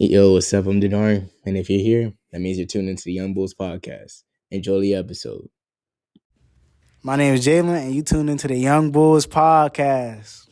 Yo, what's up? I'm Dinari, and if you're here, that means you're tuned into the Youngbouls Podcast. Enjoy the episode. My name is Jalen, and you tuned into the Youngbouls Podcast.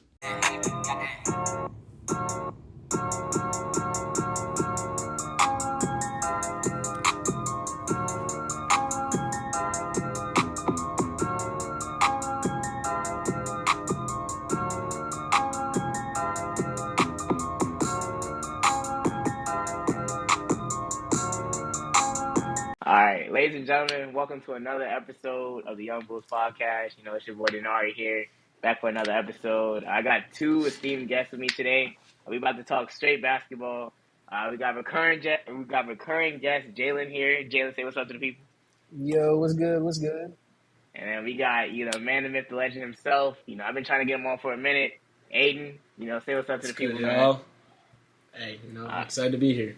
All right, ladies and gentlemen, welcome to another episode of the Youngbouls Podcast. You know, it's your boy Dinari here, back for another episode. I got two esteemed guests with me today. We about to talk straight basketball. We got recurring guest Jalen here. Jalen, say what's up to the people. Yo, what's good? What's good? And then we got, man, the myth, the legend himself. I've been trying to get him on for a minute. Aiden, say what's up to the people, man. Y'all. Hey, I'm excited to be here.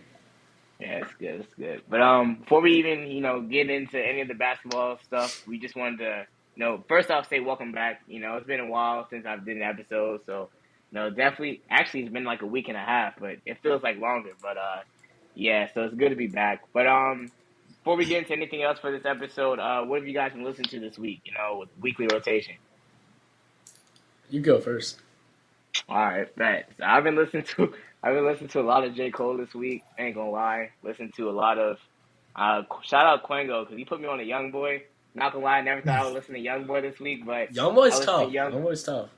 Yeah, it's good. It's good. But before we even, get into any of the basketball stuff, we just wanted to, first off, say welcome back. It's been a while since I've did an episode, so, definitely. Actually, it's been like a week and a half, but it feels like longer. But yeah, so it's good to be back. But before we get into anything else for this episode, what have you guys been listening to this week? With weekly rotation. You go first. All right, bet. So I've been listening to a lot of J. Cole this week. Ain't gonna lie. Listened to a lot of shout out Quengo because he put me on a Young Boy. Not gonna lie, I never thought I would listen to Young Boy this week, but Young Boy's tough. Young Boy's tough.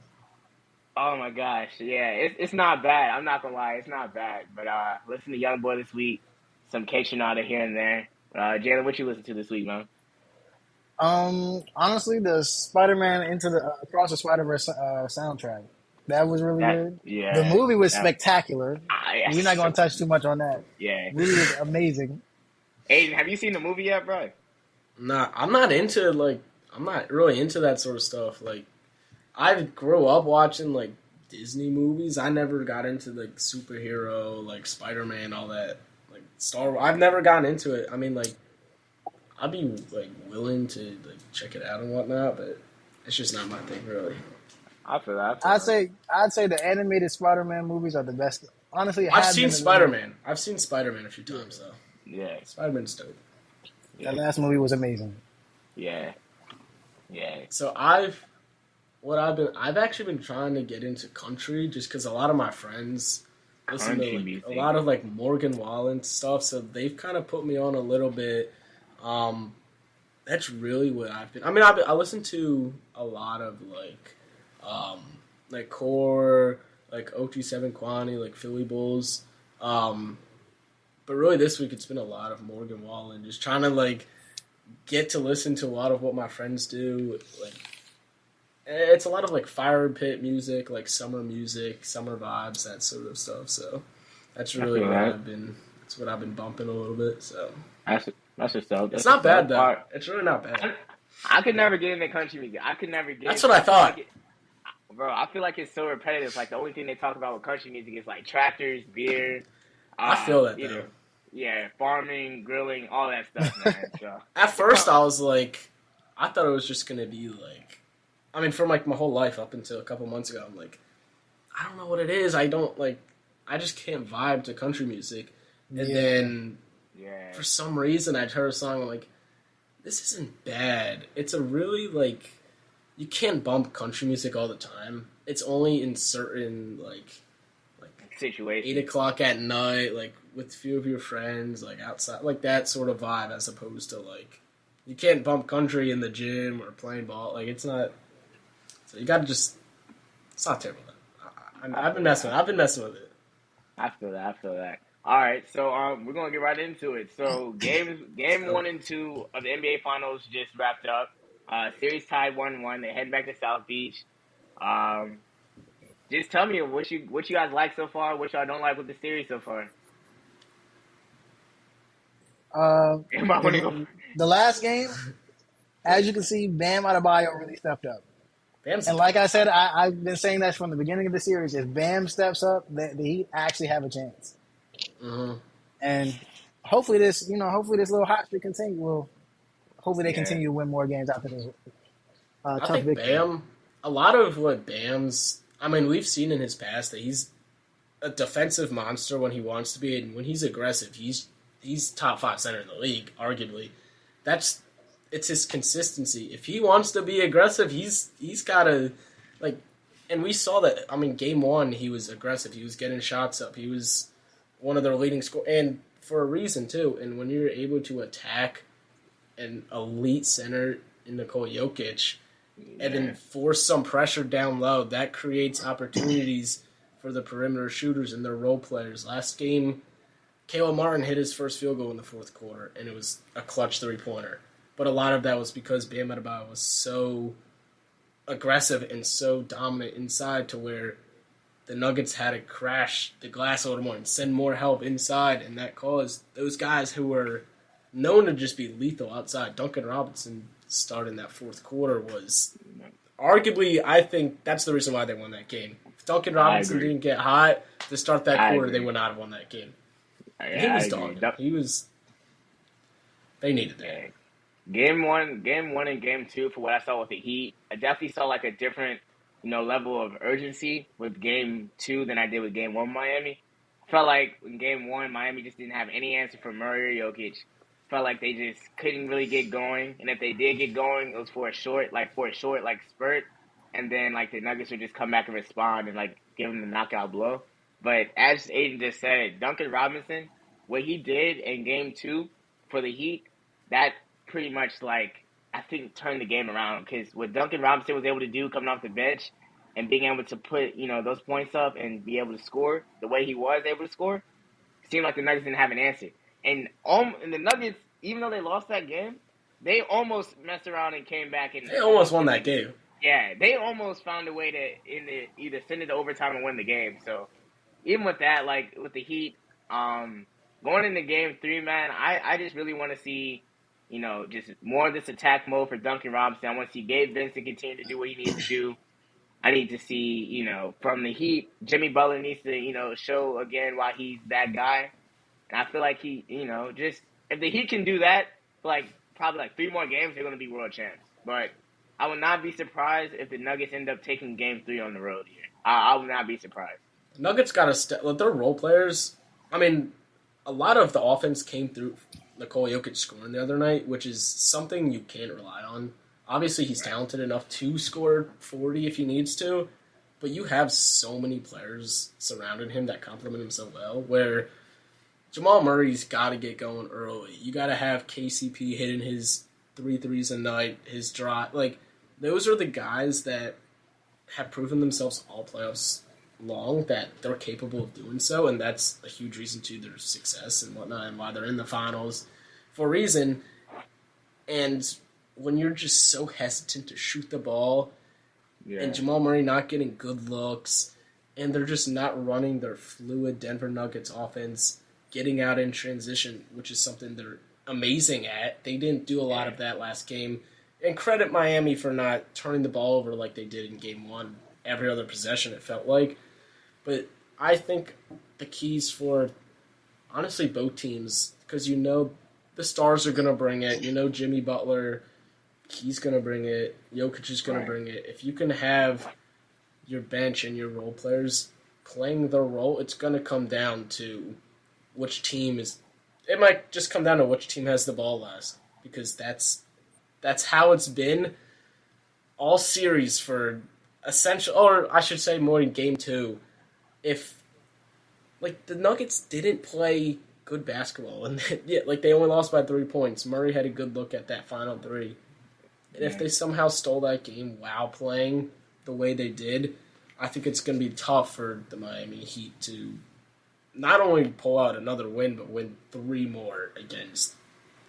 Oh my gosh, yeah, it's not bad. I'm not gonna lie, it's not bad. But listen to Young Boy this week. Some K Shoutout here and there. Jalen, what you listen to this week, man? Honestly, the Spider-Man into the Across the Spider-Verse soundtrack. That was really good. Yeah, the movie was spectacular. Yes. We're not going to touch too much on that. Yeah, the movie was amazing. Aiden, have you seen the movie yet, bro? Nah, I'm not really into that sort of stuff. Like, I grew up watching like Disney movies. I never got into like superhero, like Spider-Man, all that. Like Star Wars. I've never gotten into it. I mean, like, I'd be like willing to like check it out and whatnot, but it's just not my thing, really. I feel that. I'd say the animated Spider-Man movies are the best. Honestly, I've seen Spider-Man. I've seen Spider-man a few times though. Yeah, Spider-Man's dope. That last movie was amazing. Yeah. So I've actually been trying to get into country just because a lot of my friends listen to a lot of like Morgan Wallen stuff, so they've kind of put me on a little bit. That's really what I've been. I mean, I listen to a lot of like Core, like OT7 Kwani, like Philly Bulls. But really this week it's been a lot of Morgan Wallen, just trying to like get to listen to a lot of what my friends do. Like, it's a lot of like fire pit music, like summer vibes, that sort of stuff. So that's really that's what I've been bumping a little bit. So that's just up. It's not bad though. It's really not bad. I could never get into country music. I could never get. That's what I thought. Bro, I feel like it's so repetitive. Like, the only thing they talk about with country music is, like, tractors, beer. I feel that, though. Yeah, farming, grilling, all that stuff, man. So. At first, I was like, I thought it was just going to be, like, I mean, for, like, my whole life up until a couple months ago, I'm like, I don't know what it is. I just can't vibe to country music. And then, for some reason, I'd heard a song, I'm like, this isn't bad. It's a really, like... You can't bump country music all the time. It's only in certain, like situations. 8 o'clock at night, like, with a few of your friends, like, outside. Like, that sort of vibe, as opposed to, like... You can't bump country in the gym or playing ball. Like, it's not... So, you gotta just... It's not terrible. I've been messing with it. I feel that. All right, so we're going to get right into it. So, game 1 and 2 of the NBA Finals just wrapped up. Series tied 1-1. They head back to South Beach. Just tell me what you guys like so far, what y'all don't like with the series so far. The last game, as you can see, Bam Adebayo really stepped up. And like I said, I've been saying that from the beginning of the series. If Bam steps up, the Heat actually have a chance. Mm-hmm. And hopefully this little hot streak continue. Hopefully they continue to win more games after this tough victory. Bam, a lot of what Bam's... I mean, we've seen in his past that he's a defensive monster when he wants to be, and when he's aggressive, he's top 5 center in the league, arguably. It's his consistency. If he wants to be aggressive, he's got to, like, and we saw that. I mean, game 1, he was aggressive. He was getting shots up. He was one of their leading scorers, and for a reason, too. And when you're able to attack an elite center in Nikola Jokic and then force some pressure down low, that creates opportunities for the perimeter shooters and their role players. Last game, Caleb Martin hit his first field goal in the fourth quarter, and it was a clutch 3-pointer. But a lot of that was because Bam Adebayo was so aggressive and so dominant inside to where the Nuggets had to crash the glass a little more and send more help inside, and that caused those guys who were known to just be lethal outside. Duncan Robinson starting that fourth quarter was arguably, I think, that's the reason why they won that game. If Duncan Robinson didn't get hot to start that quarter, they would not have won that game. He was dominant. They needed that. Game one and game 2, for what I saw with the Heat, I definitely saw like a different, level of urgency with game 2 than I did with game 1 Miami. Felt like in game 1, Miami just didn't have any answer for Murray or Jokic. Felt like they just couldn't really get going, and if they did get going, it was for a short spurt, and then like the Nuggets would just come back and respond and like give them the knockout blow. But as Aiden just said, Duncan Robinson, what he did in game 2 for the Heat, that pretty much I think turned the game around, because what Duncan Robinson was able to do coming off the bench and being able to put those points up and be able to score the way he was able to score, seemed like the Nuggets didn't have an answer. And the Nuggets, even though they lost that game, they almost messed around and came back and they almost won that game. Yeah, they almost found a way to either send it to overtime and win the game. So even with that, like with the Heat, going into game 3, man, I just really want to see, just more of this attack mode for Duncan Robinson. I want to see Gabe Vincent continue to do what he needs to do. I need to see, from the Heat, Jimmy Butler needs to, show again why he's that guy. And I feel like he, just if the Heat can do that, probably 3 more games, they're going to be world champs. But I would not be surprised if the Nuggets end up taking game 3 on the road here. I would not be surprised. Nuggets got to their role players. I mean, a lot of the offense came through Nikola Jokic scoring the other night, which is something you can't rely on. Obviously, he's talented enough to score 40 if he needs to, but you have so many players surrounding him that complement him so well, where Jamal Murray's got to get going early. You got to have KCP hitting his 3 threes a night, his drive. Those are the guys that have proven themselves all playoffs long that they're capable of doing so, and that's a huge reason to their success and whatnot, and why they're in the finals for a reason. And when you're just so hesitant to shoot the ball, and Jamal Murray not getting good looks, and they're just not running their fluid Denver Nuggets offense, getting out in transition, which is something they're amazing at. They didn't do a lot of that last game. And credit Miami for not turning the ball over like they did in game 1. Every other possession, it felt like. But I think the keys for, honestly, both teams, because the stars are going to bring it. Jimmy Butler, he's going to bring it. Jokic is going to bring it. If you can have your bench and your role players playing their role, it's going to come down to which team is... It might just come down to which team has the ball last, because that's how it's been all series for essential, or I should say more in game 2. If the Nuggets didn't play good basketball, and they only lost by 3 points. Murray had a good look at that final 3. And if they somehow stole that game while playing the way they did, I think it's going to be tough for the Miami Heat to not only pull out another win, but win 3 more against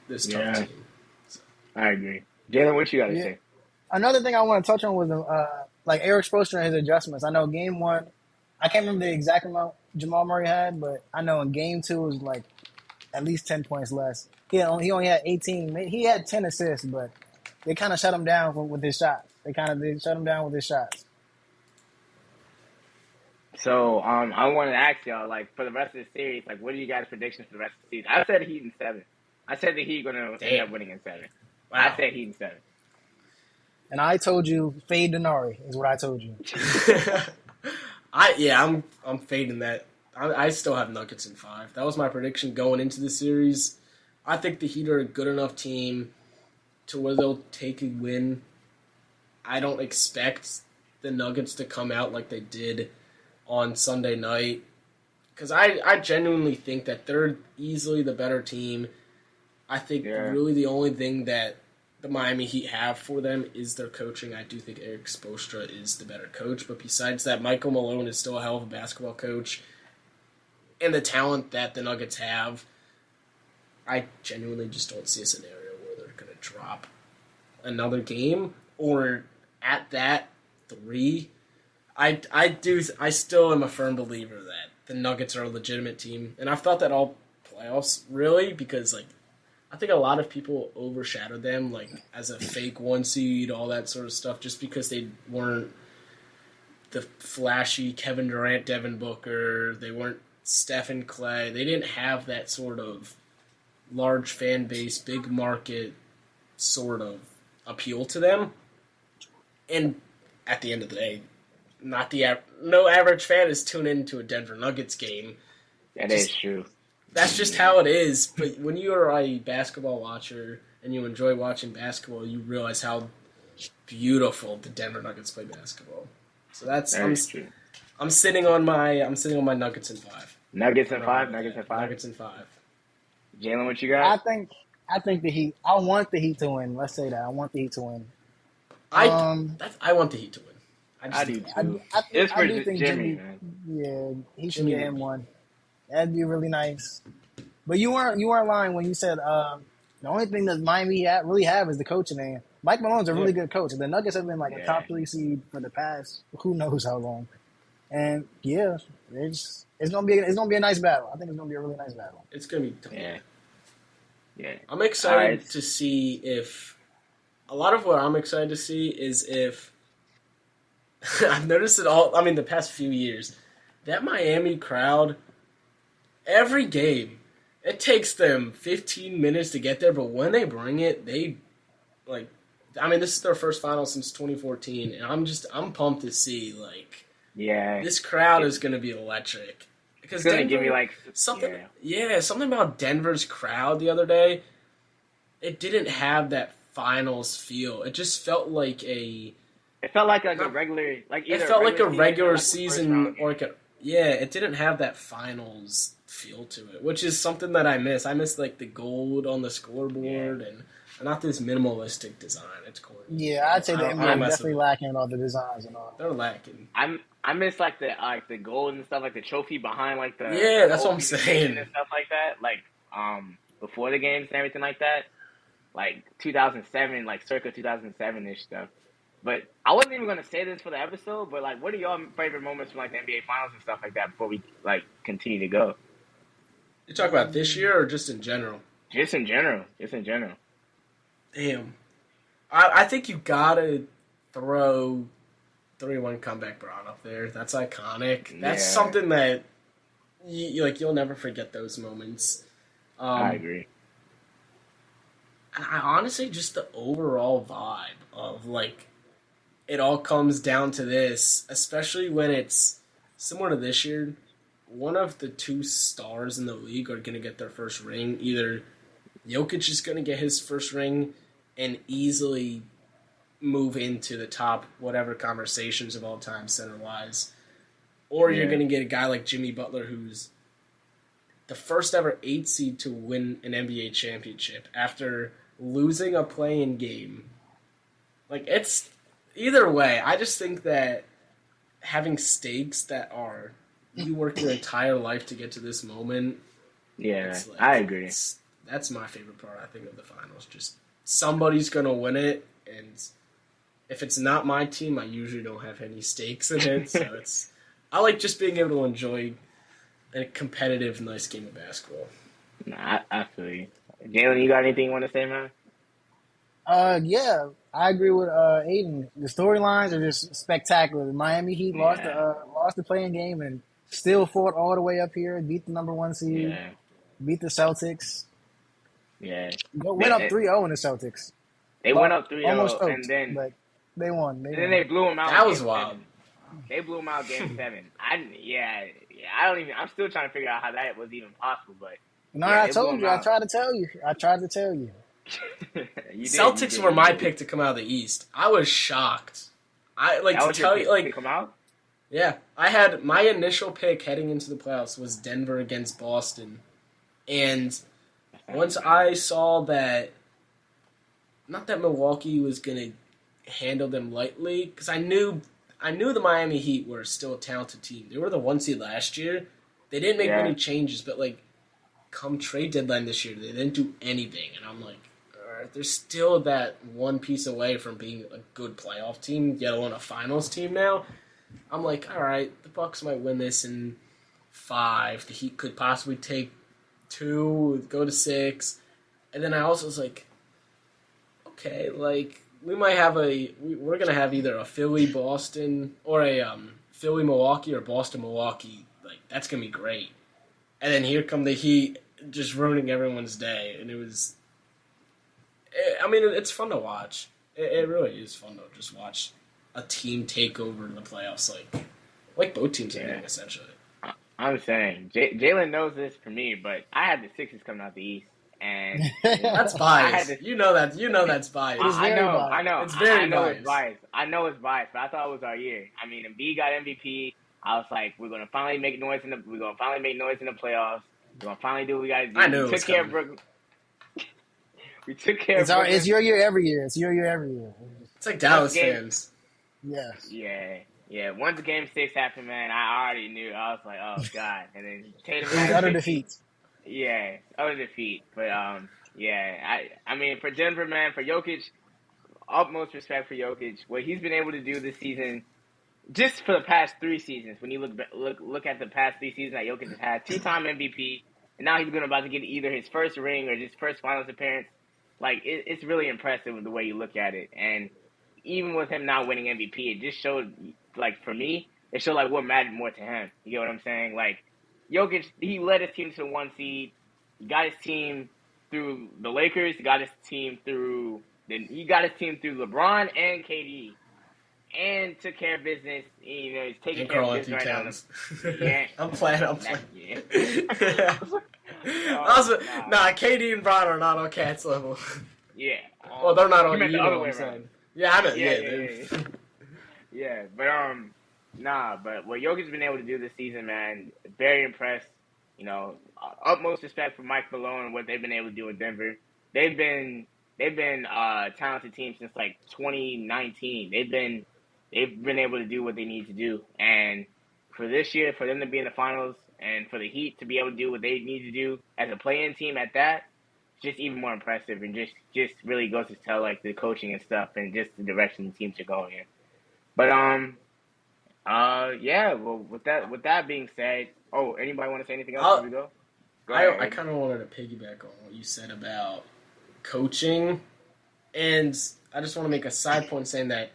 this tough team. So. I agree. Jalen, what you got to say? Another thing I want to touch on was Eric Spoelstra and his adjustments. I know game 1, I can't remember the exact amount Jamal Murray had, but I know in game 2 it was at least 10 points less. He only had 18. He had 10 assists, but they kind of shut him down with his shots. They shut him down with his shots. So I wanted to ask y'all, for the rest of the series, what are you guys' predictions for the rest of the season? I said Heat in 7. I said the Heat going to end up winning in 7. Wow. I said Heat in 7. And I told you fade Dinari is what I told you. I'm fading that I still have Nuggets in 5. That was my prediction going into the series. I think the Heat are a good enough team to where they'll take a win. I don't expect the Nuggets to come out like they did on Sunday night, because I genuinely think that they're easily the better team. I think really the only thing that the Miami Heat have for them is their coaching. I do think Eric Spoelstra is the better coach, but besides that, Michael Malone is still a hell of a basketball coach. And the talent that the Nuggets have, I genuinely just don't see a scenario where they're going to drop another game, or at that 3. I still am a firm believer that the Nuggets are a legitimate team, and I've thought that all playoffs, really, because I think a lot of people overshadowed them as a fake 1 seed, all that sort of stuff, just because they weren't the flashy Kevin Durant, Devin Booker, they weren't Stephen Clay, they didn't have that sort of large fan base, big market sort of appeal to them. And at the end of the day, no average fan is tuned into a Denver Nuggets game. That is true. That's just how it is. But when you are a basketball watcher and you enjoy watching basketball, you realize how beautiful the Denver Nuggets play basketball. So that's true. I'm sitting on my Nuggets in 5. Nuggets in 5. Nuggets in 5. Nuggets in 5. Jalen, what you got? I think the Heat. I want the Heat to win. Let's say that I want the Heat to win. I want the Heat to win. I do too. I do think Jimmy, he should get him one. That'd be really nice. But you weren't lying when you said the only thing that Miami really have is the coaching. And Mike Malone's a really good coach. The Nuggets have been a top 3 seed for the past who knows how long. And it's gonna be a nice battle. I think it's gonna be a really nice battle. It's gonna be tough. Yeah. I'm excited to see if a lot of what I'm excited to see is if I've noticed it all. I mean, the past few years, that Miami crowd, every game, it takes them 15 minutes to get there, but when they bring it, they this is their first final since 2014, and I'm pumped to see this crowd is going to be electric. Because it's going to give me something. Yeah, something about Denver's crowd the other day. It didn't have that finals feel. It just felt like a. It felt like a regular, it felt like a regular season, or it didn't have that finals feel to it, which is something that I miss. I miss the gold on the scoreboard and not this minimalistic design. It's corny. Yeah, I'd say the NBA is definitely lacking all the designs and all. They're lacking. I miss the gold and stuff, the trophy behind the that's what I'm saying and stuff like that, before the games and everything like that, 2007, circa 2007-ish stuff. But I wasn't even gonna say this for the episode, but what are y'all favorite moments from the NBA Finals and stuff like that before we continue to go? You talk about this year or just in general? Just in general. Damn, I think you gotta throw 3-1 comeback Braun up there. That's iconic. That's something that you'll never forget those moments. I agree. And I honestly just the overall vibe of it all comes down to this, especially when it's similar to this year. One of the 2 stars in the league are going to get their first ring. Either Jokic is going to get his first ring and easily move into the top whatever conversations of all time center-wise, or you're going to get a guy like Jimmy Butler, who's the first ever 8 seed to win an NBA championship after losing a play-in game. It's either way. I just think that having stakes that are you work your entire life to get to this moment. Yeah, I agree. That's my favorite part, I think, of the finals. Just somebody's going to win it, and if it's not my team, I usually don't have any stakes in it. So I like just being able to enjoy a competitive, nice game of basketball. Nah, I feel you. Jalen, you got anything you want to say, man? Yeah, I agree with Aiden. The storylines are just spectacular. The Miami Heat lost the playing game and still fought all the way up here, beat the number 1 seed, beat the Celtics. Yeah. Went up 3-0 in the Celtics. They went up 3-0, almost and then they won. Then they blew them out. That was wild. They blew them out game 7. I'm still trying to figure out how that was even possible, but. No, yeah, I told you. I tried to tell you. Celtics were my pick to come out of the East. I was shocked. To come out? Yeah, I had my initial pick heading into the playoffs was Denver against Boston, and once I saw that, not that Milwaukee was gonna handle them lightly, because I knew the Miami Heat were still a talented team. They were the 1 seed last year. They didn't make many changes, but come trade deadline this year, they didn't do anything, and I'm like, all right, they're still that one piece away from being a good playoff team, yet alone a finals team now. I'm like, all right, the Bucks might win this in 5. The Heat could possibly take 2, go to 6. And then I also was like, okay, we might have we're going to have either a Philly-Boston or a Philly-Milwaukee or Boston-Milwaukee. That's going to be great. And then here come the Heat just ruining everyone's day. And it's fun to watch. It really is fun to just watch a team take over in the playoffs, like both teams are doing, essentially. I'm saying Jalen knows this for me, but I had the Sixers coming out the East, and that's biased. You know that's biased. I know. It's very biased. It's biased. I know it's biased, but I thought it was our year. I mean, Embiid got MVP. I was like, we're gonna finally make noise in the playoffs. We're gonna finally do what we gotta do. I knew we took care of Brooklyn. We took care of Brooklyn. It's your year every year. It's like Dallas fans. Yes. Yeah. Once Game 6 happened, man, I already knew. I was like, oh god. And then Tatum utter defeat. Yeah, utter defeat. But I mean, for Denver, man, for Jokic, utmost respect for Jokic. What he's been able to do this season, just for the past 3 seasons. When you look at the past 3 seasons that Jokic has had, 2-time MVP, and now he's about to get either his first ring or his first finals appearance. It's really impressive the way you look at it. And even with him not winning MVP, it just showed, for me, it showed, what mattered more to him. You know what I'm saying? Jokic, he led his team to the 1 seed. He got his team through the Lakers. He got his team through LeBron and KD. And took care of business. He's taking care of business right now. Yeah. I'm playing. Yeah. KD and Bron are not on Cat's level. Yeah. Well, they're not on you. The other way around. Yeah, I know. Yeah. But what Jokic's been able to do this season, man, very impressed. Utmost respect for Mike Malone and what they've been able to do in Denver. They've been a talented team since 2019. They've been able to do what they need to do, and for this year, for them to be in the finals, and for the Heat to be able to do what they need to do as a play-in team at that, just even more impressive, and just really goes to tell the coaching and stuff, and just the direction the teams are going in. But well, with that being said, anybody want to say anything else before we go? I kind of wanted to piggyback on what you said about coaching, and I just want to make a side point saying that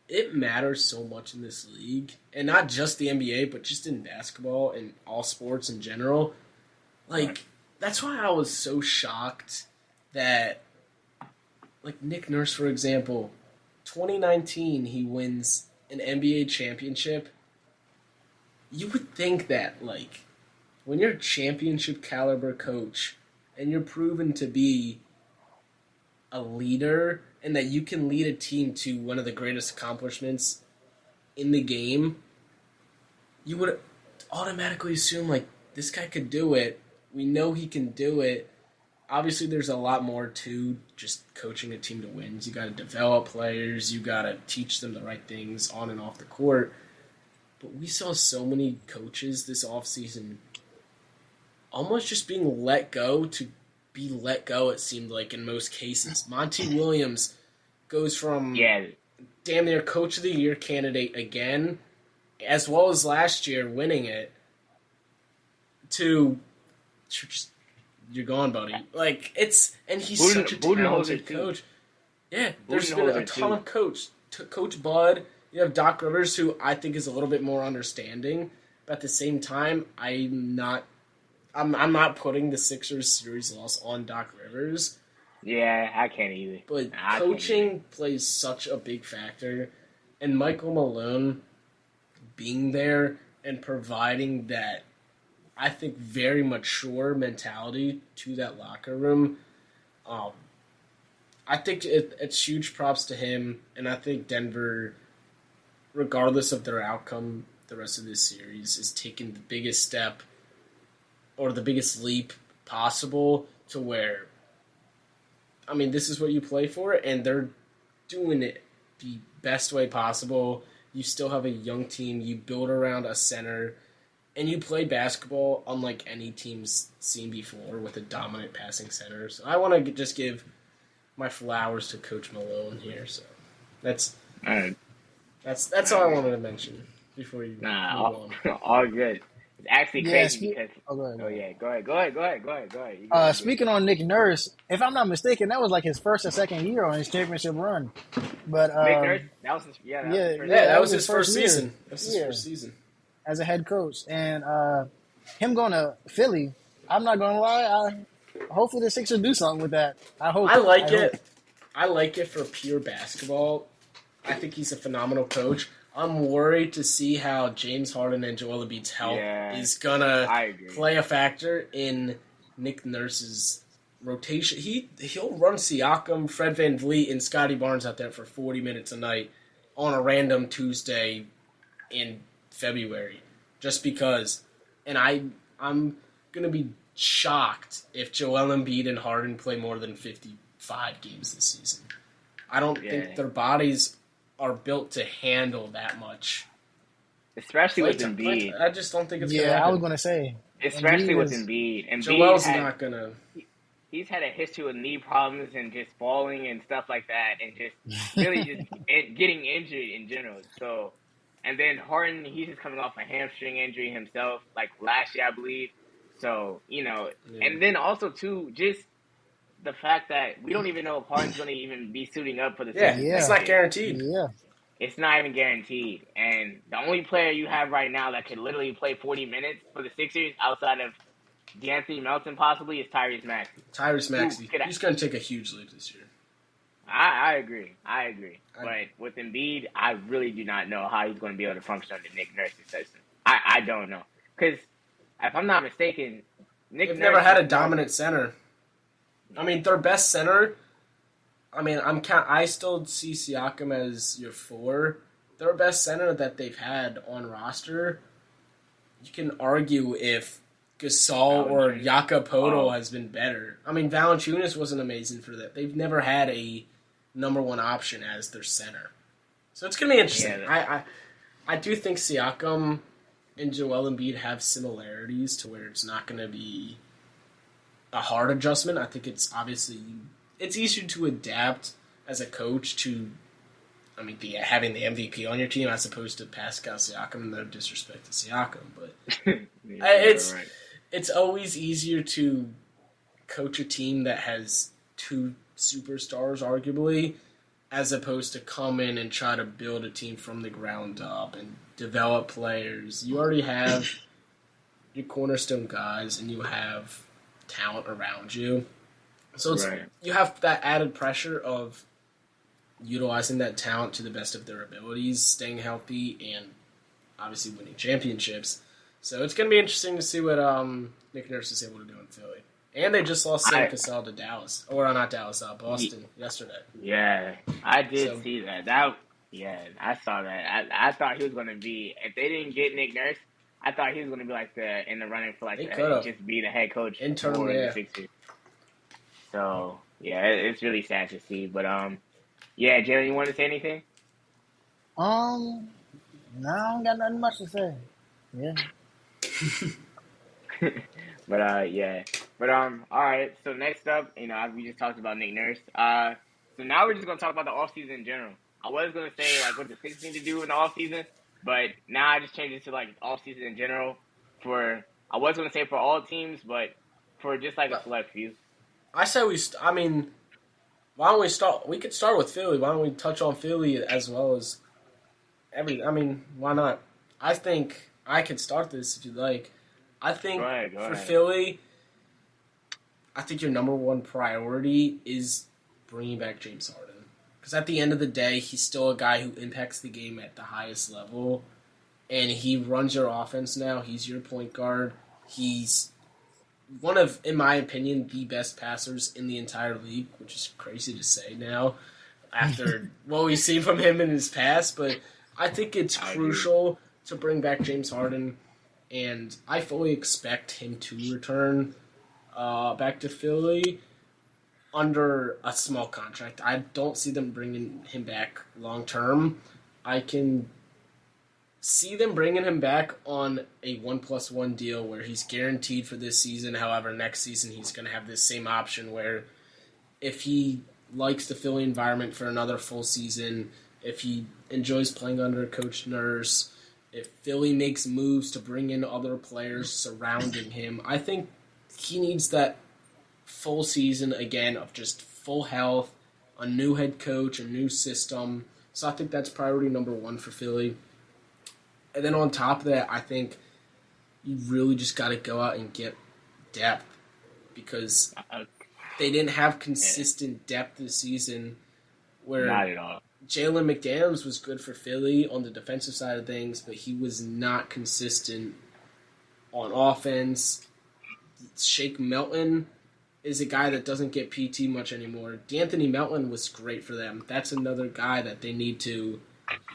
it matters so much in this league, and not just the NBA, but just in basketball and all sports in general. That's why I was so shocked that, Nick Nurse, for example, 2019, he wins an NBA championship. You would think that, when you're a championship caliber coach and you're proven to be a leader and that you can lead a team to one of the greatest accomplishments in the game, you would automatically assume, this guy could do it. We know he can do it. Obviously, there's a lot more to just coaching a team to win. You got to develop players. You got to teach them the right things on and off the court. But we saw so many coaches this offseason almost just being let go to be let go, it seemed like, in most cases. Monty Williams goes from damn near Coach of the Year candidate again, as well as last year winning it, to just, you're gone, buddy. And he's such a talented coach. Yeah, there's been a ton of Coach Bud. You have Doc Rivers, who I think is a little bit more understanding, but at the same time, I'm not putting the Sixers series loss on Doc Rivers. Yeah, I can't either. But coaching plays such a big factor, and Michael Malone being there and providing that, I think, very mature mentality to that locker room. I think it's huge props to him, and I think Denver, regardless of their outcome the rest of this series, is taking the biggest step or the biggest leap possible to where, I mean, this is what you play for, and they're doing it the best way possible. You still have a young team. You build around a center, and you play basketball unlike any team's seen before with a dominant passing center. So I want to just give my flowers to Coach Malone here. So that's all right. That's all I wanted to mention before you move on. All good. It's actually crazy because. Go ahead. Speaking on Nick Nurse, if I'm not mistaken, that was like his first or second year on his championship run. But Nick Nurse, that was his first season. That was his first season as a head coach, and him going to Philly. I'm not going to lie. Hopefully the Sixers do something with that. I like it. I like it for pure basketball. I think he's a phenomenal coach. I'm worried to see how James Harden and Joel Embiid's health is going to play a factor in Nick Nurse's rotation. He'll run Siakam, Fred VanVleet, and Scotty Barnes out there for 40 minutes a night on a random Tuesday in February just because. And I'm going to be shocked if Joel Embiid and Harden play more than 55 games this season. I don't think their bodies are built to handle that much. Especially with Embiid. I just don't think it's going to happen. I was going to say. Especially with Embiid. Joel's not going to... He's had a history with knee problems and just falling and stuff like that and just really just getting injured in general. So, and then Harden, he's just coming off a hamstring injury himself, like last year, I believe. So, and then also, too, just the fact that we don't even know if Harden's going to even be suiting up for the season. It's not guaranteed. Yeah. It's not even guaranteed. And the only player you have right now that could literally play 40 minutes for the Sixers outside of D'Anthony Melton possibly is Tyrese Maxey. He's going to take a huge leap this year. I agree. But with Embiid, I really do not know how he's going to be able to function under Nick Nurse's system. I don't know. Because if I'm not mistaken, They've never had a dominant center. I mean, their best center. I mean, I still see Siakam as your 4. Their best center that they've had on roster. You can argue if Gasol or Jakob Poeltl has been better. I mean, Valanciunas wasn't amazing for that. They've never had a number 1 option as their center. So it's going to be interesting. I do think Siakam and Joel Embiid have similarities to where it's not going to be a hard adjustment. I think it's easier to adapt as a coach to, having the MVP on your team as opposed to Pascal Siakam. No disrespect to Siakam, but it's always easier to coach a team that has 2 superstars, arguably, as opposed to come in and try to build a team from the ground up and develop players. You already have your cornerstone guys, and you have talent around you. So you have that added pressure of utilizing that talent to the best of their abilities, staying healthy, and obviously winning championships. So it's going to be interesting to see what Nick Nurse is able to do in Philly. And they just lost Sam Cassell to Dallas. Or not Dallas, Boston yesterday. Yeah, I did see that. I saw that. I thought he was going to be, if they didn't get Nick Nurse, I thought he was going to be in the running for just be the head coach for the Sixers. So it's really sad to see. But Jalen, you want to say anything? No, I don't got nothing much to say. Yeah. But all right. So next up, we just talked about Nick Nurse. So now we're just gonna talk about the offseason in general. I was gonna say what the Sixers need to do in the offseason, but now I just changed it to offseason in general. I was gonna say for all teams, but for just a select few. I say why don't we start? We could start with Philly. Why don't we touch on Philly as well as why not? I think I could start this if you'd like. I think for Philly, I think your number 1 priority is bringing back James Harden. Because at the end of the day, he's still a guy who impacts the game at the highest level. and he runs your offense now. He's your point guard. He's one of, in my opinion, the best passers in the entire league, which is crazy to say now after what we've seen from him in his past. But I think it's crucial to bring back James Harden, and I fully expect him to return back to Philly under a small contract. I don't see them bringing him back long term. I can see them bringing him back on a 1+1 deal where he's guaranteed for this season. However, next season he's going to have this same option where if he likes the Philly environment for another full season, if he enjoys playing under Coach Nurse, if Philly makes moves to bring in other players surrounding him, I think he needs that full season again of just full health, a new head coach, a new system. So I think that's priority number one for Philly. And then on top of that, I think you really just got to go out and get depth because they didn't have consistent depth this season. Where not at all. Jalen McDaniels was good for Philly on the defensive side of things, but he was not consistent on offense. Shake Milton is a guy that doesn't get PT much anymore. D'Anthony Melton was great for them. That's another guy that they need to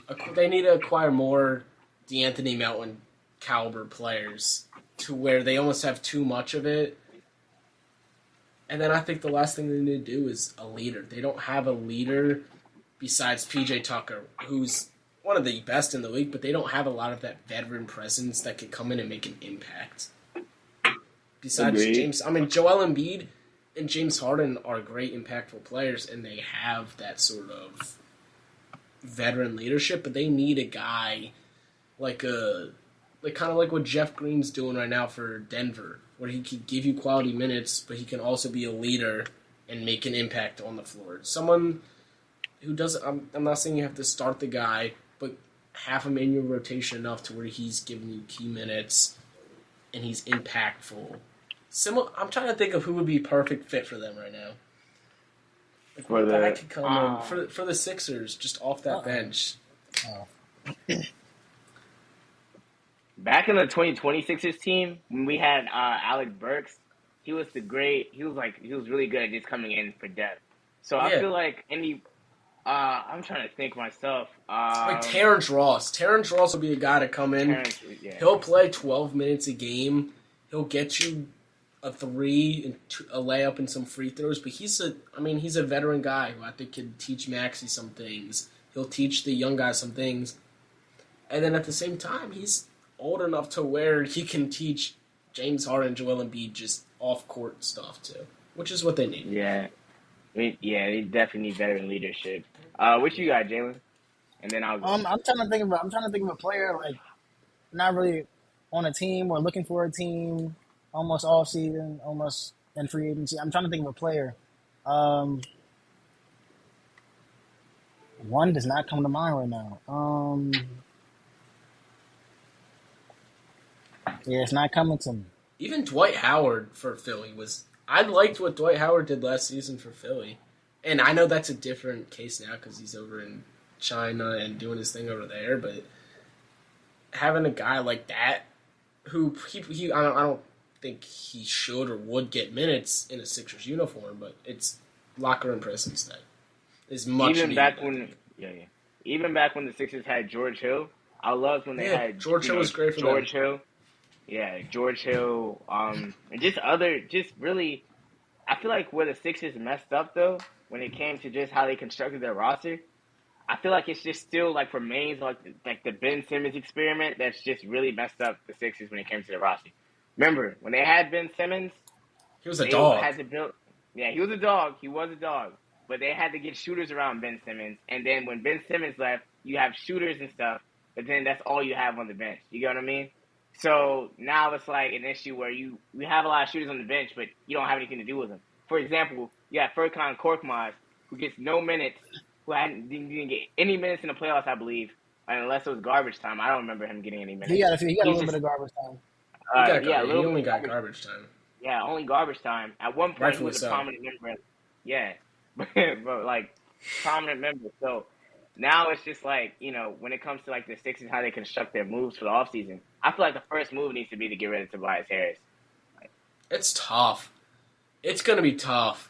acquire more D'Anthony Melton caliber players to where they almost have too much of it. And then I think the last thing they need to do is a leader. They don't have a leader besides PJ Tucker, who's one of the best in the league, but they don't have a lot of that veteran presence that can come in and make an impact. Besides Joel Embiid and James Harden are great, impactful players, and they have that sort of veteran leadership, but they need a guy kind of like what Jeff Green's doing right now for Denver, where he can give you quality minutes, but he can also be a leader and make an impact on the floor. Someone who doesn't. I'm not saying you have to start the guy, but have him in your rotation enough to where he's giving you key minutes and he's impactful. I'm trying to think of who would be perfect fit for them right now. Like what guy could come in for the Sixers just off that bench. Back in the 2020 Sixers team, when we had Alec Burks, he was really good at just coming in for depth. So I feel like I'm trying to think myself. Like Terrence Ross. Terrence Ross will be a guy to come in. He'll play 12 minutes a game. He'll get you a three, and a layup, and some free throws. But he's a veteran guy who I think can teach Maxey some things. He'll teach the young guys some things. And then at the same time, he's old enough to where he can teach James Harden and Joel Embiid just off-court stuff too, which is what they need. Yeah. They definitely need veteran leadership. What you got, Jalen? And then I'll go. I'm trying to think of a player like not really on a team or looking for a team almost all season, almost in free agency. I'm trying to think of a player. One does not come to mind right now. Yeah, it's not coming to me. Even Dwight Howard for Philly I liked what Dwight Howard did last season for Philly. And I know that's a different case now because he's over in China and doing his thing over there, but having a guy like that who I don't think he should or would get minutes in a Sixers uniform, but it's locker room presence that is much even back when the Sixers had George Hill. I loved when they had George Hill was great for George Hill. Yeah, George Hill, and really, I feel like where the Sixers messed up, though, when it came to just how they constructed their roster, I feel like it's just still, remains like the Ben Simmons experiment that's just really messed up the Sixers when it came to the roster. Remember, when they had Ben Simmons, he was a dog. He was a dog. He was a dog. But they had to get shooters around Ben Simmons, and then when Ben Simmons left, you have shooters and stuff, but then that's all you have on the bench. You get what I mean? So now it's like an issue where we have a lot of shooters on the bench, but you don't have anything to do with them. For example, you have Furkan Korkmaz, who gets no minutes, who didn't get any minutes in the playoffs, I believe, unless it was garbage time. I don't remember him getting any minutes. He got a little bit of garbage time. He only got garbage time. Yeah, only garbage time. At one point, he was a prominent member. Yeah, but prominent member. So now it's just like, when it comes to like the Sixers, how they construct their moves for the offseason, I feel like the first move needs to be to get rid of Tobias Harris. It's tough. It's going to be tough.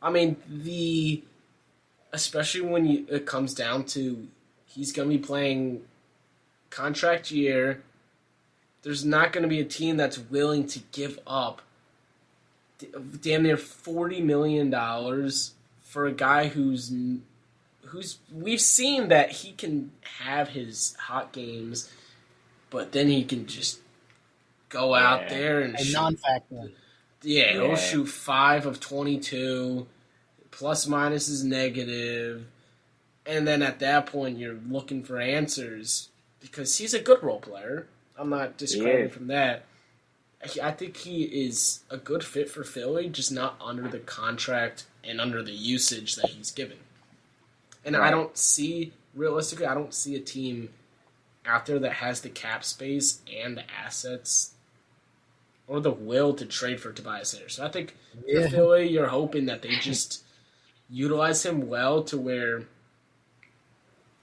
I mean, especially when it comes down to he's going to be playing contract year. There's not going to be a team that's willing to give up damn near $40 million for a guy who's we've seen that he can have his hot games, but then he can just go out there and shoot. Non-factor. Yeah, he'll shoot 5 of 22, plus minus is negative, and then at that point you're looking for answers because he's a good role player. I'm not discrediting from that. I think he is a good fit for Philly, just not under the contract and under the usage that he's given. And I don't see a team out there that has the cap space and the assets or the will to trade for Tobias Harris. So I think for Philly, you're hoping that they just utilize him well to where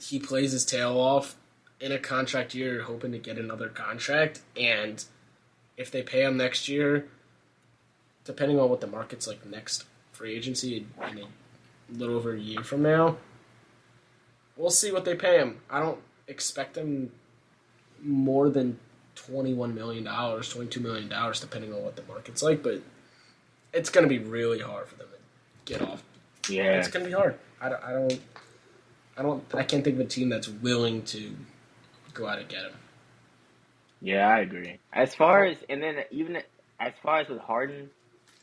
he plays his tail off in a contract year, hoping to get another contract. And if they pay him next year, depending on what the market's like next free agency in a little over a year from now, we'll see what they pay him. I don't expect him more than $21 million, $22 million, depending on what the market's like, but it's going to be really hard for them to get off. Yeah. It's going to be hard. I can't think of a team that's willing to go out and get him. Yeah, I agree. As far as with Harden,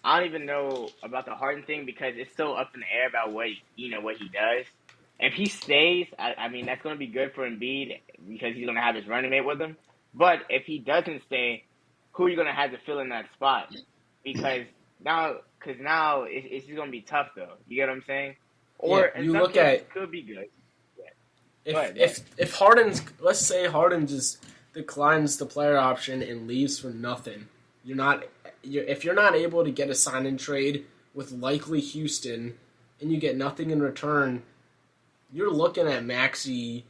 I don't even know about the Harden thing because it's still up in the air about what he does. If he stays, I mean, that's going to be good for Embiid because he's going to have his running mate with him. But if he doesn't stay, who are you going to have to fill in that spot? Because now it's just going to be tough, though. You get what I'm saying? Or you look at it could be good. If Harden's, let's say Harden just declines the player option and leaves for nothing, if you're not able to get a sign and trade with likely Houston and you get nothing in return, you're looking at Maxey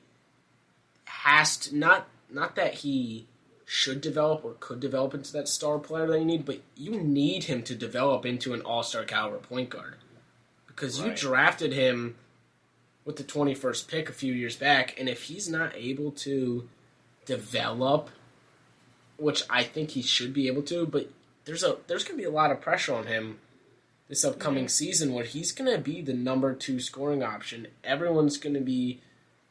has to not that he should develop or could develop into that star player that you need, but you need him to develop into an all-star caliber point guard because you drafted him with the 21st pick a few years back, and if he's not able to develop, which I think he should be able to, but there's going to be a lot of pressure on him this upcoming season where he's going to be the number 2 scoring option. Everyone's going to be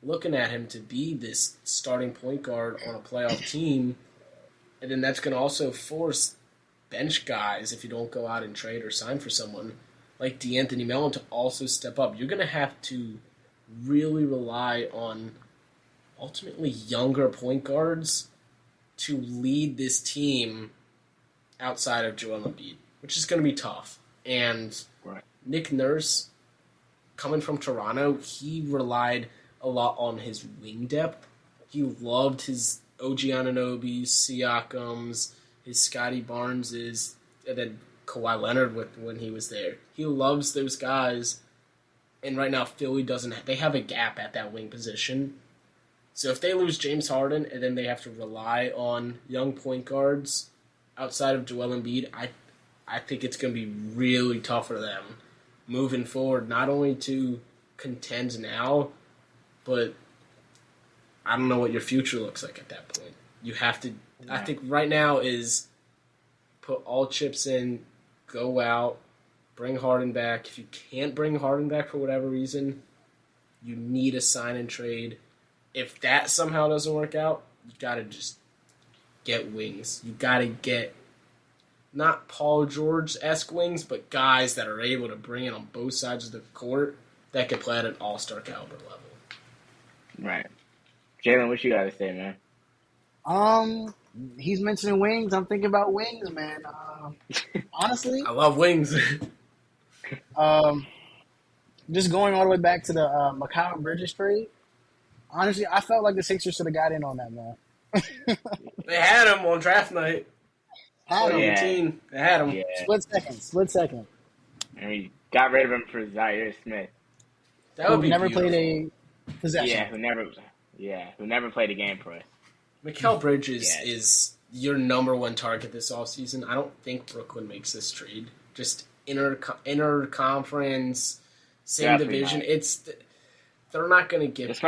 looking at him to be this starting point guard on a playoff team, and then that's going to also force bench guys, if you don't go out and trade or sign for someone like D'Anthony Melton, to also step up. You're going to have to really rely on ultimately younger point guards to lead this team outside of Joel Embiid, which is going to be tough. And Nick Nurse, coming from Toronto, he relied a lot on his wing depth. He loved his OG Anunoby's, Siakam's, his Scotty Barnes's, and then Kawhi Leonard when he was there. He loves those guys. And right now, Philly doesn't. They have a gap at that wing position. So if they lose James Harden and then they have to rely on young point guards outside of Joel Embiid, I think it's going to be really tough for them moving forward, not only to contend now, but I don't know what your future looks like at that point. You have to. I think right now is put all chips in, go out, bring Harden back. If you can't bring Harden back for whatever reason, you need a sign and trade. If that somehow doesn't work out, you got to just get wings. You got to get not Paul George-esque wings, but guys that are able to bring it on both sides of the court that can play at an all-star caliber level. Right. Jalen, what you got to say, man? He's mentioning wings. I'm thinking about wings, man. Honestly, I love wings. Just going all the way back to the Mikal Bridges trade. Honestly, I felt like the Sixers should have got in on that, man. They had him on draft night. They had him. Yeah. Split second. And we got rid of him for Zaire Smith. That would be never beautiful. played a possession. Who never played a game for us. Mikal Bridges is your number one target this offseason. I don't think Brooklyn makes this trade. Just inner conference, same division. They're not going to give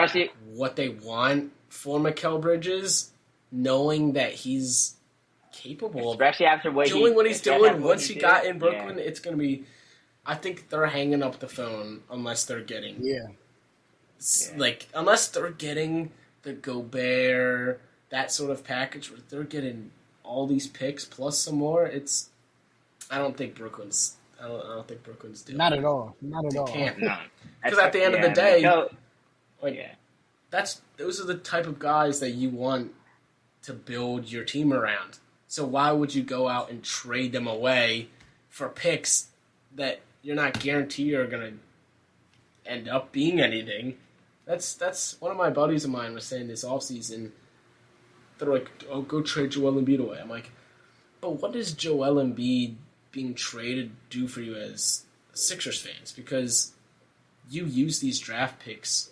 what they want for Mikal Bridges, knowing that he's capable especially after doing what he's doing. Once he got in Brooklyn, it's going to be. I think they're hanging up the phone unless they're getting unless they're getting the Gobert, that sort of package where they're getting all these picks plus some more. I don't think Brooklyn's doing. Not at all. Not at all. Can't. Because at the end of the day, those are the type of guys that you want to build your team around. So why would you go out and trade them away for picks that you're not guaranteed are going to end up being anything? That's one of my buddies of mine was saying this offseason. They're like, oh, go trade Joel Embiid away. I'm like, but what does Joel Embiid being traded do for you as Sixers fans? Because you use these draft picks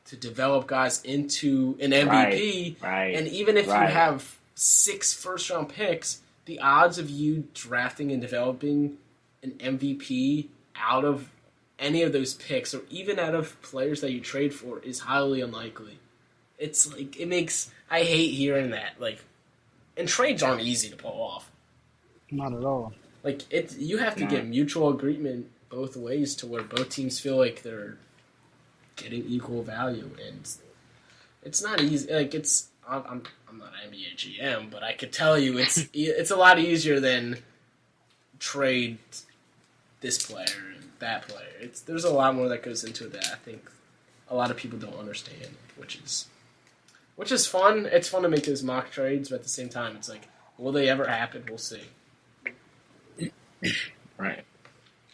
to develop guys into an MVP. Right. And even if you have 6 first-round picks, the odds of you drafting and developing an MVP out of any of those picks or even out of players that you trade for is highly unlikely. It's like, I hate hearing that. Like, and trades aren't easy to pull off. Not at all. Like, you have to get mutual agreement both ways to where both teams feel like they're getting equal value, and it's not easy. Like, I'm not NBA GM, but I could tell you it's a lot easier than trade this player and that player. There's a lot more that goes into that. I think a lot of people don't understand, which is fun. It's fun to make those mock trades, but at the same time, it's like, will they ever happen? We'll see. Right.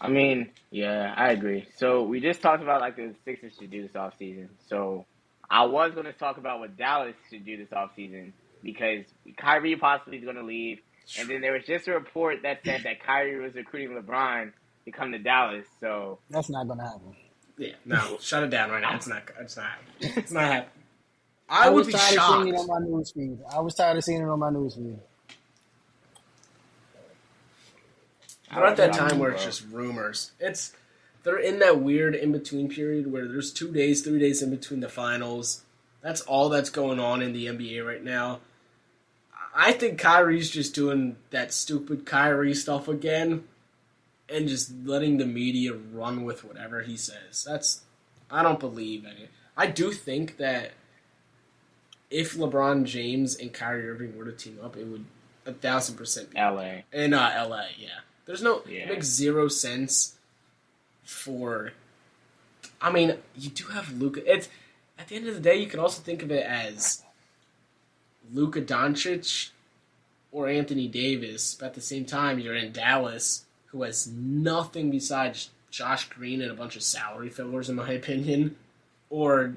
I mean, yeah, I agree. So we just talked about like the Sixers should do this offseason. So I was going to talk about what Dallas should do this offseason because Kyrie possibly is going to leave. And then there was just a report that said that Kyrie was recruiting LeBron to come to Dallas. So that's not going to happen. Yeah, no, shut it down right now. It's not happening. It's not happening. I would be shocked. I was tired of seeing it on my newsfeed. We're at that time where it's just rumors. They're in that weird in-between period where there's 2 days, 3 days in between the finals. That's all that's going on in the NBA right now. I think Kyrie's just doing that stupid Kyrie stuff again and just letting the media run with whatever he says. I don't believe any. I do think that if LeBron James and Kyrie Irving were to team up, it would 1,000% be LA. And LA, yeah. It makes zero sense for. I mean, you do have Luka. At the end of the day, you can also think of it as Luka Doncic or Anthony Davis. But at the same time, you're in Dallas, who has nothing besides Josh Green and a bunch of salary fillers, in my opinion. Or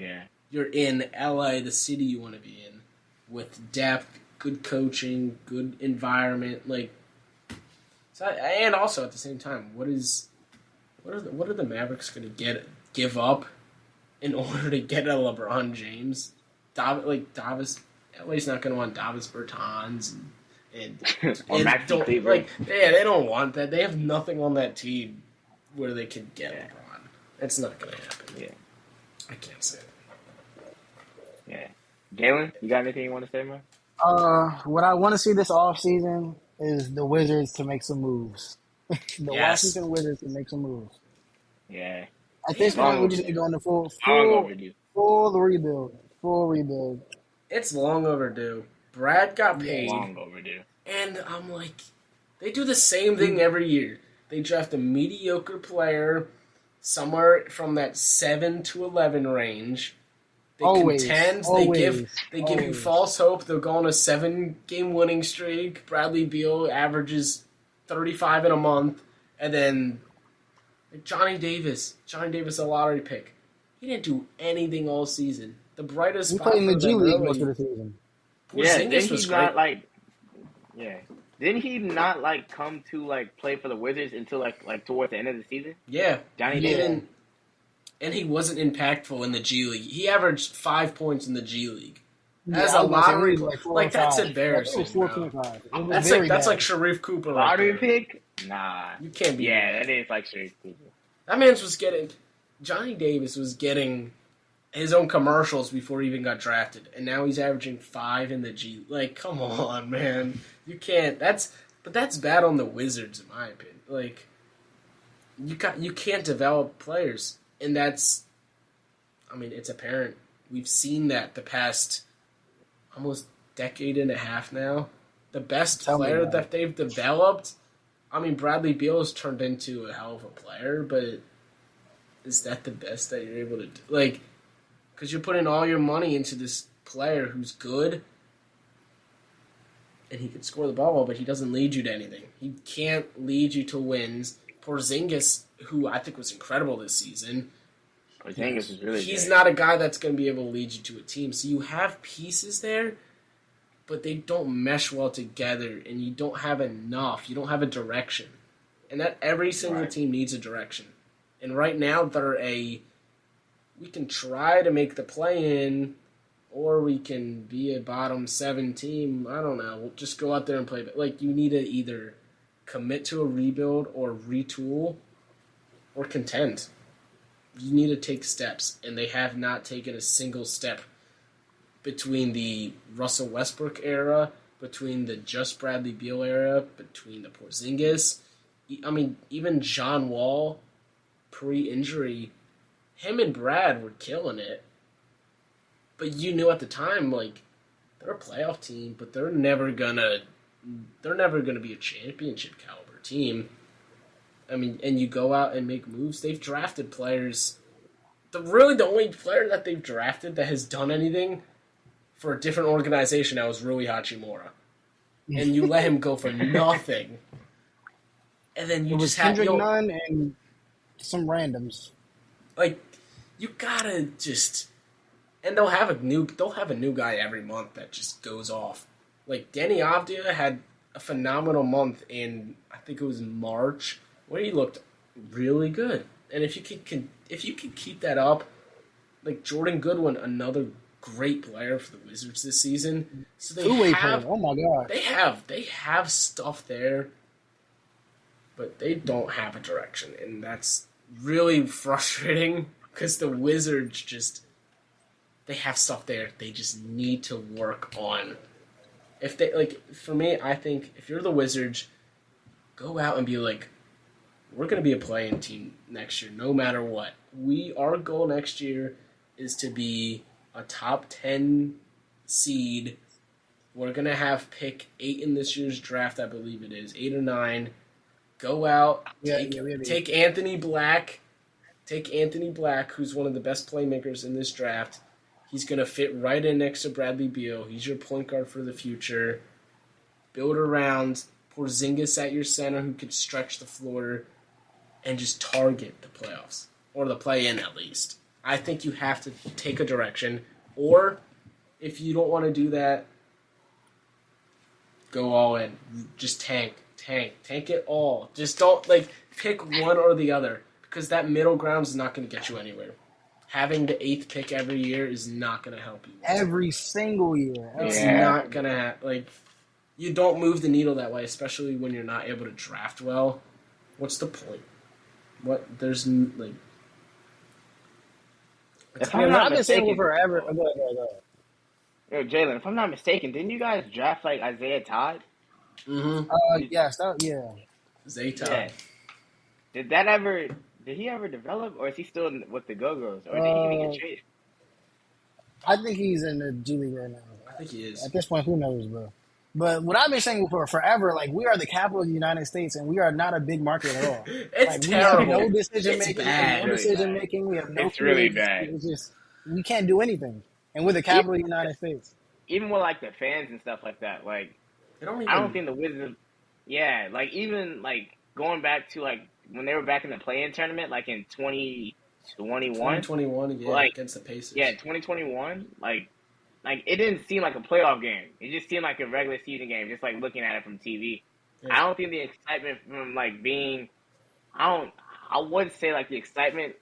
you're in LA, the city you want to be in, with depth, good coaching, good environment, like. So, and also at the same time, what are the Mavericks going to give up in order to get a LeBron James? Davis, LA's not going to want Davis Bertans and Maxi Kleber. They don't want that. They have nothing on that team where they can get LeBron. It's not going to happen. Yeah, I can't say it. Yeah, Jalen, you got anything you want to say, man? What I want to see this offseason is the Wizards to make some moves. Washington Wizards to make some moves. Yeah. At this point, we just need to go into full rebuild. Full rebuild. It's long overdue. Brad got paid. Long overdue. And I'm like, they do the same thing every year. They draft a mediocre player somewhere from that 7 to 11 range. They contend. They give you false hope. They'll go on a 7-game winning streak. Bradley Beal averages 35 in a month, and then Johnny Davis, a lottery pick. He didn't do anything all season. The brightest he spot played in the for G them League early. most of the season. Didn't he not come to play for the Wizards until like towards the end of the season? Yeah, Johnny Davis. Davis. and he wasn't impactful in the G League. He averaged 5 points in the G League. Yeah, As a lottery, that's embarrassing. It was 4.5. That's like Sharif Cooper. Lottery pick? Nah, you can't be. Yeah, that is like Sharif Cooper. That man was getting. Johnny Davis was getting his own commercials before he even got drafted, and now he's averaging 5 in the G. Like, come on, man, you can't. That's bad on the Wizards, in my opinion. Like, you can't develop players, and that's. I mean, it's apparent. We've seen that the past almost decade and a half now. The best player that they've developed. I mean, Bradley Beal has turned into a hell of a player, but is that the best that you're able to do? Like, because you're putting all your money into this player who's good, and he can score the ball well, but he doesn't lead you to anything. He can't lead you to wins. Porzingis, who I think was incredible this season, Porzingis is really he's good. not a guy that's going to be able to lead you to a team. So you have pieces there, but they don't mesh well together, and you don't have enough. You don't have a direction. And that every single team needs a direction. And right now, we can try to make the play-in, or we can be a bottom 7 team. I don't know. We'll just go out there and play. Like, you need to either commit to a rebuild or retool or contend. You need to take steps, and they have not taken a single step between the Russell Westbrook era, between the just Bradley Beal era, between the Porzingis. I mean, even John Wall, pre-injury, him and Brad were killing it. But you knew at the time, like, they're a playoff team, but they're never gonna be a championship caliber team. I mean, and you go out and make moves. They've drafted players. The only player that they've drafted that has done anything for a different organization now is Rui Hachimura. And you let him go for nothing. And then you just have Kendrick Nunn and some randoms. Like, you gotta just, and they'll have a new guy every month that just goes off. Like, Danny Avdia had a phenomenal month in, I think it was March, where he looked really good. And if you can keep that up, like Jordan Goodwin, another great player for the Wizards this season. So they have, oh my god, they have stuff there, but they don't have a direction, and that's really frustrating because the Wizards they have stuff there. They just need to work on. If they, like, for me, I think if you're the Wizards, go out and be like, we're going to be a play-in team next year, no matter what. Our goal next year is to be a top 10 seed. We're going to have pick 8 in this year's draft, I believe it is, 8 or 9. Go out, take Anthony Black. Take Anthony Black, who's one of the best playmakers in this draft. He's going to fit right in next to Bradley Beal. He's your point guard for the future. Build around Porzingis at your center who could stretch the floor and just target the playoffs. Or the play-in, at least. I think you have to take a direction. Or, if you don't want to do that, go all in. Just tank it all. Just don't, pick one or the other. Because that middle ground is not going to get you anywhere. Having the 8th pick every year is not going to help you. Every single year. It's not going to you don't move the needle that way, especially when you're not able to draft well. What's the point? I've been saying it forever. Go ahead. Yo, Jalen, if I'm not mistaken, didn't you guys draft, Isaiah Todd? Mm-hmm. Yes, Zay Todd. Yeah. Did he ever develop, or is he still with the Go-Go's, or did he even get traded? I think he's in the G League right now. I think he is. At this point, who knows, bro? But what I've been saying for forever, we are the capital of the United States, and we are not a big market at all. It's terrible. We have no decision making. We have no It's really bad. It's just we can't do anything, and we're the capital of the United States. Even with the fans and stuff like that, I don't think the Wizards. Yeah, going back to when they were back in the play-in tournament, in 2021. 2021, against the Pacers. Yeah, 2021. It didn't seem like a playoff game. It just seemed like a regular season game, just looking at it from TV. Yeah. I don't think the excitement from being, I wouldn't say the excitement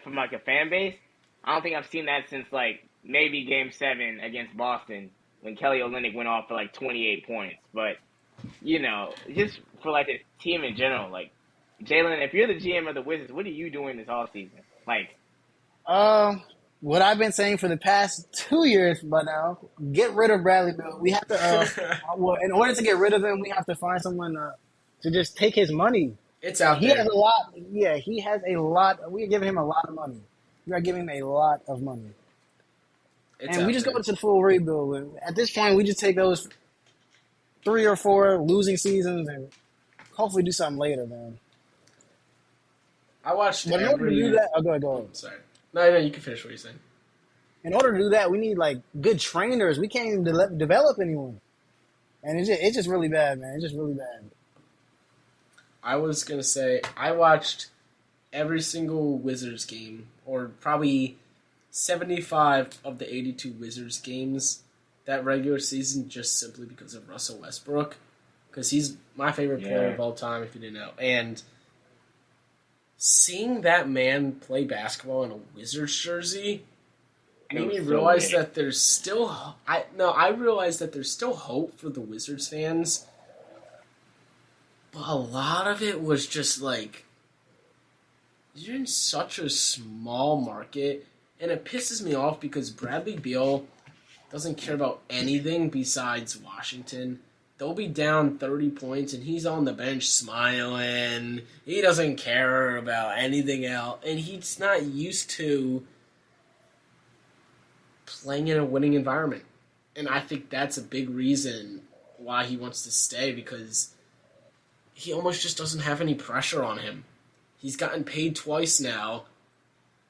from like a fan base. I don't think I've seen that since like maybe Game 7 against Boston when Kelly Olynyk went off for like 28 points. But just for like the team in general, like Jalen, if you're the GM of the Wizards, what are you doing this offseason? Like, what I've been saying for the past 2 years by now, get rid of Bradley Beal. We have to, in order to get rid of him, we have to find someone to just take his money. It's out He there. has a lot. Yeah, he has a lot. We're giving him a lot of money. We are giving him a lot of money. And we just go to the full rebuild. At this point, we just take those 3 or 4 losing seasons and hopefully do something later, man. I watched. But in order to do that, go ahead. Oh, sorry. No, you can finish what you're saying. In order to do that, we need like good trainers. We can't even develop anyone, and it's just really bad, man. It's just really bad. I was gonna say I watched every single Wizards game, or probably 75 of the 82 Wizards games that regular season, just simply because of Russell Westbrook, because he's my favorite player of all time. If you didn't know, and seeing that man play basketball in a Wizards jersey made me realize that there's still I realize that there's still hope for the Wizards fans, but a lot of it was just like you're in such a small market, and it pisses me off because Bradley Beal doesn't care about anything besides Washington. They'll be down 30 points, and he's on the bench smiling. He doesn't care about anything else. And he's not used to playing in a winning environment. And I think that's a big reason why he wants to stay, because he almost just doesn't have any pressure on him. He's gotten paid twice now,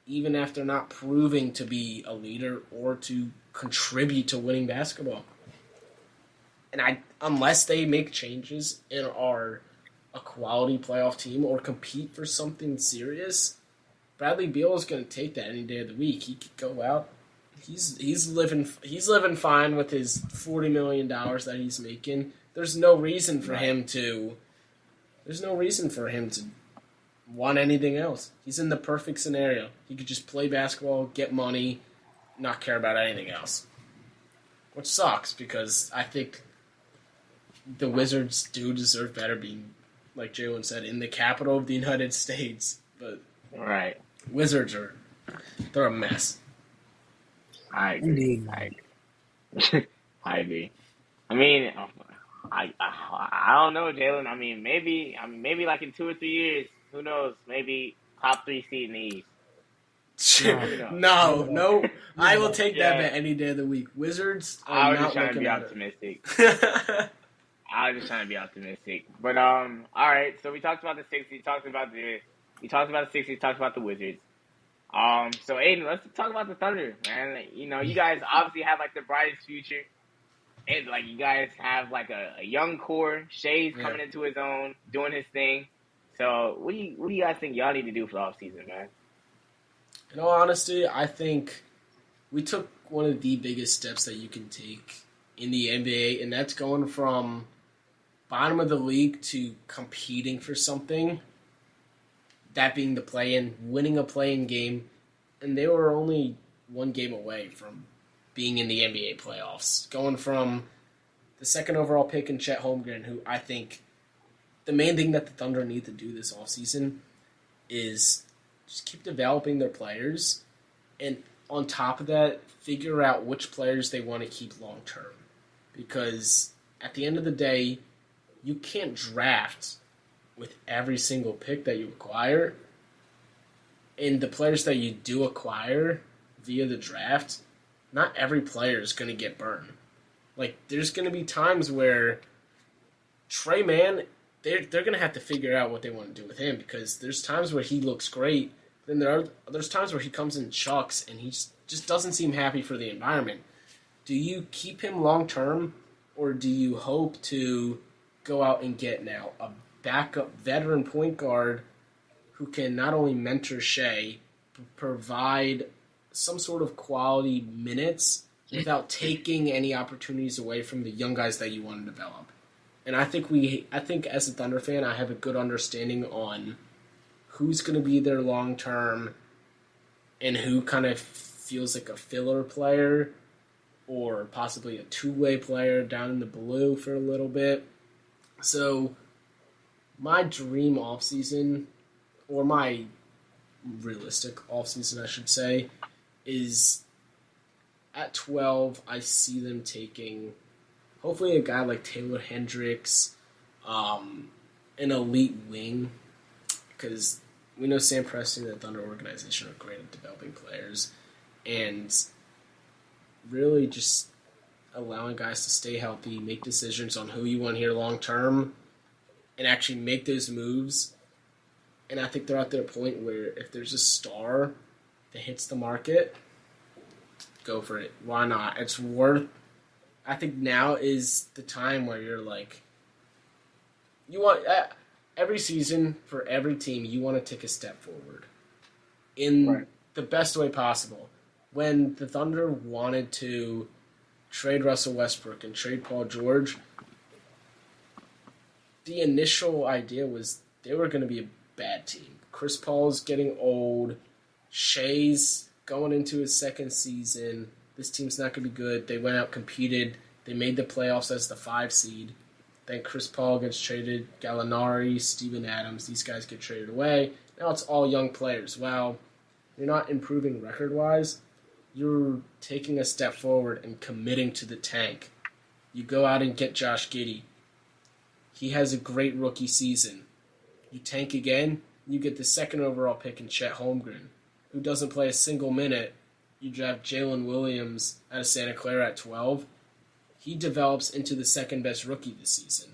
even after not proving to be a leader or to contribute to winning basketball. And unless they make changes and are a quality playoff team or compete for something serious, Bradley Beal is going to take that any day of the week. He could go out. He's living fine with his $40 million that he's making. There's no reason for him to want anything else. He's in the perfect scenario. He could just play basketball, get money, not care about anything else. Which sucks, because I think the Wizards do deserve better, being, like Jalen said, in the capital of the United States. But Wizards they're a mess. I agree. I agree. I mean, I don't know, Jalen. I mean, maybe like in 2 or 3 years, who knows? Maybe top 3 seed in the East. No. I will take that bet any day of the week. Wizards. I was just trying to be optimistic. I was just trying to be optimistic. But all right. So we talked about the Sixers. We talked about the Sixers. We talked about the Wizards. So Aiden, let's talk about the Thunder, man. You guys obviously have like the brightest future. And like you guys have like a young core. Shai's coming into his own, doing his thing. So what do you guys think y'all need to do for the offseason, man? In all honesty, I think we took one of the biggest steps that you can take in the NBA, and that's going from bottom of the league to competing for something. That being the play-in, winning a play-in game, and they were only one game away from being in the NBA playoffs. Going from the second overall pick in Chet Holmgren, who I think the main thing that the Thunder need to do this offseason is just keep developing their players, and on top of that, figure out which players they want to keep long-term. Because at the end of the day, you can't draft with every single pick that you acquire. And the players that you do acquire via the draft, not every player is going to get burned. Like, there's going to be times where Trey Mann, they're going to have to figure out what they want to do with him, because there's times where he looks great, then there's times where he comes in chucks and he just doesn't seem happy for the environment. Do you keep him long-term, or do you hope to go out and get now a backup veteran point guard who can not only mentor Shai, but provide some sort of quality minutes without taking any opportunities away from the young guys that you want to develop? And I think as a Thunder fan, I have a good understanding on who's going to be there long-term and who kind of feels like a filler player or possibly a two-way player down in the blue for a little bit. So my dream offseason, or my realistic offseason, I should say, is at 12, I see them taking hopefully a guy like Taylor Hendricks, an elite wing, because we know Sam Presti and the Thunder organization are great at developing players, and really just allowing guys to stay healthy, make decisions on who you want here long term, and actually make those moves. And I think they're at their point where if there's a star that hits the market, go for it. Why not? It's worth. I think now is the time where you're like, you want every season for every team, you want to take a step forward in the best way possible. When the Thunder wanted to trade Russell Westbrook and trade Paul George, the initial idea was they were going to be a bad team. Chris Paul's getting old. Shea's going into his second season. This team's not going to be good. They went out, competed. They made the playoffs as the 5 seed. Then Chris Paul gets traded. Gallinari, Steven Adams, these guys get traded away. Now it's all young players. Well, you're not improving record-wise. You're taking a step forward and committing to the tank. You go out and get Josh Giddey. He has a great rookie season. You tank again, you get the second overall pick in Chet Holmgren, who doesn't play a single minute. You draft Jalen Williams out of Santa Clara at 12. He develops into the second best rookie this season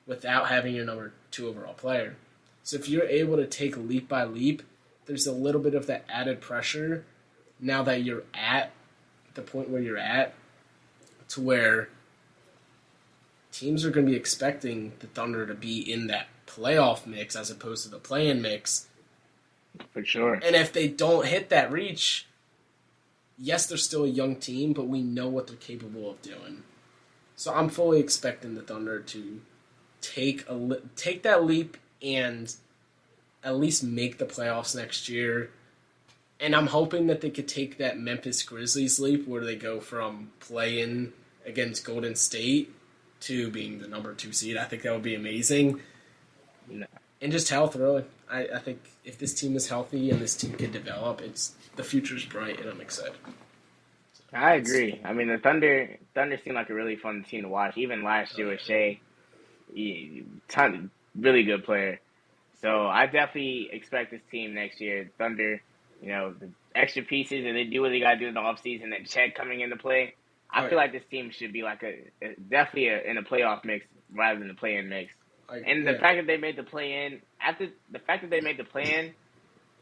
without having your number 2 overall player. So if you're able to take leap by leap, there's a little bit of that added pressure now that you're at the point where you're at, to where teams are going to be expecting the Thunder to be in that playoff mix as opposed to the play-in mix. For sure. And if they don't hit that reach, yes, they're still a young team, but we know what they're capable of doing. So I'm fully expecting the Thunder to take that leap and at least make the playoffs next year. And I'm hoping that they could take that Memphis Grizzlies leap where they go from play-in against Golden State to being the number 2 seed. I think that would be amazing. No. And just health, really. I think if this team is healthy and this team can develop, the future's bright, and I'm excited. I agree. I mean, the Thunder seemed like a really fun team to watch. Even last year with Shea, really good player. So I definitely expect this team next year, Thunder, the extra pieces, and they do what they got to do in the offseason, and Chet coming into play. I feel like this team should be like definitely in a playoff mix rather than a play-in mix. And the fact that they made the play-in,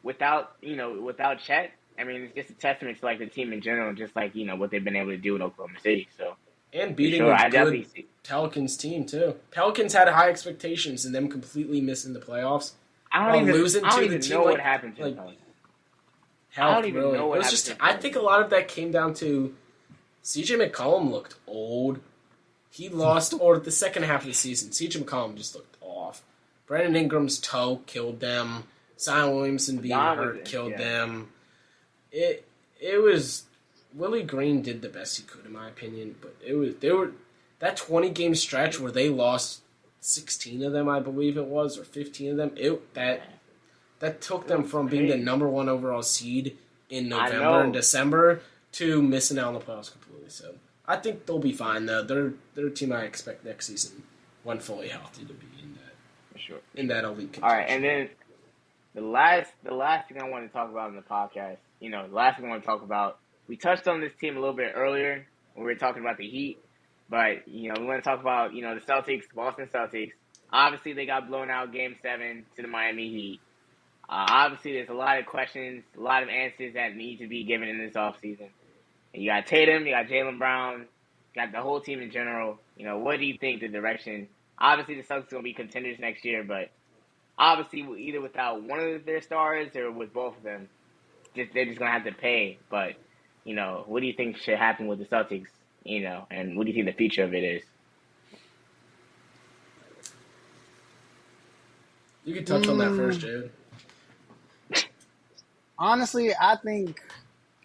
without Chet, I mean, it's just a testament to like the team in general, just like what they've been able to do in Oklahoma City. So and beating a good Pelicans team too. Pelicans had high expectations, and them completely missing the playoffs. I don't even know what happened to them. I don't even know what happened. I think a lot of that came down to CJ McCollum looked old. He lost, or the second half of the season, CJ McCollum just looked off. Brandon Ingram's toe killed them. Zion Williamson being hurt killed them. It was Willie Green did the best he could in my opinion, but they were that 20-game stretch where they lost 16 of them, I believe it was, or 15 of them. That took them from being the number 1 overall seed in November and December to missing out on the playoffs completely. So I think they'll be fine though. They're a team I expect next season, when fully healthy, to be in that in that elite contention. All right, and then the last thing I want to talk about in the podcast, we touched on this team a little bit earlier when we were talking about the Heat, but we want to talk about the Celtics, Boston Celtics. Obviously, they got blown out Game 7 to the Miami Heat. Obviously, there's a lot of questions, a lot of answers that need to be given in this offseason. And you got Tatum, you got Jalen Brown, you got the whole team in general. What do you think the direction? Obviously, the Celtics are going to be contenders next year, but obviously, either without one of their stars or with both of them, they're just going to have to pay. But, what do you think should happen with the Celtics, and what do you think the future of it is? You can touch on that first, Jared. Honestly, I think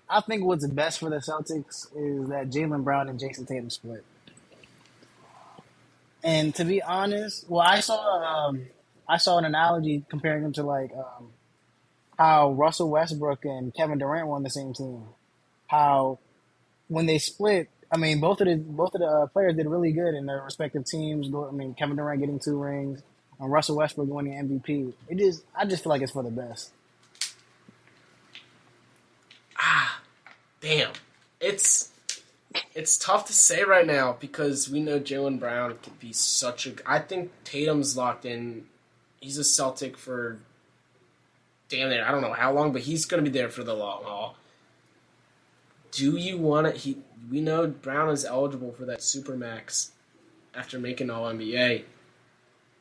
what's best for the Celtics is that Jalen Brown and Jason Tatum split. And to be honest, well, I saw an analogy comparing them to like how Russell Westbrook and Kevin Durant were on the same team. How when they split, I mean, both of the players did really good in their respective teams. I mean, Kevin Durant getting 2 rings and Russell Westbrook winning MVP. I just feel like it's for the best. Damn. It's tough to say right now because we know Jalen Brown could be such a... I think Tatum's locked in. He's a Celtic for damn it, I don't know how long, but he's going to be there for the long haul. Do you want to... We know Brown is eligible for that Supermax after making All-NBA.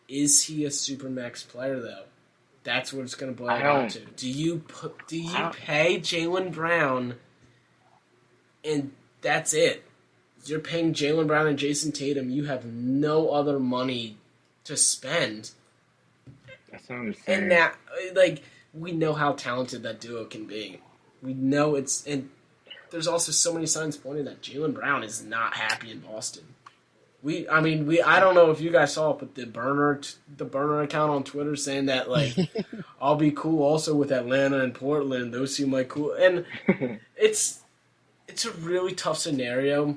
Is he a Supermax player, though? That's what it's going to boil down to. Do you pay Jalen Brown and that's it? You're paying Jalen Brown and Jason Tatum. You have no other money to spend. That's what I'm saying. And that, like, we know how talented that duo can be. We know it's... And there's also so many signs pointing that Jalen Brown is not happy in Boston. I don't know if you guys saw it, but the burner account on Twitter saying that, like, I'll be cool also with Atlanta and Portland. Those seem like cool. And it's a really tough scenario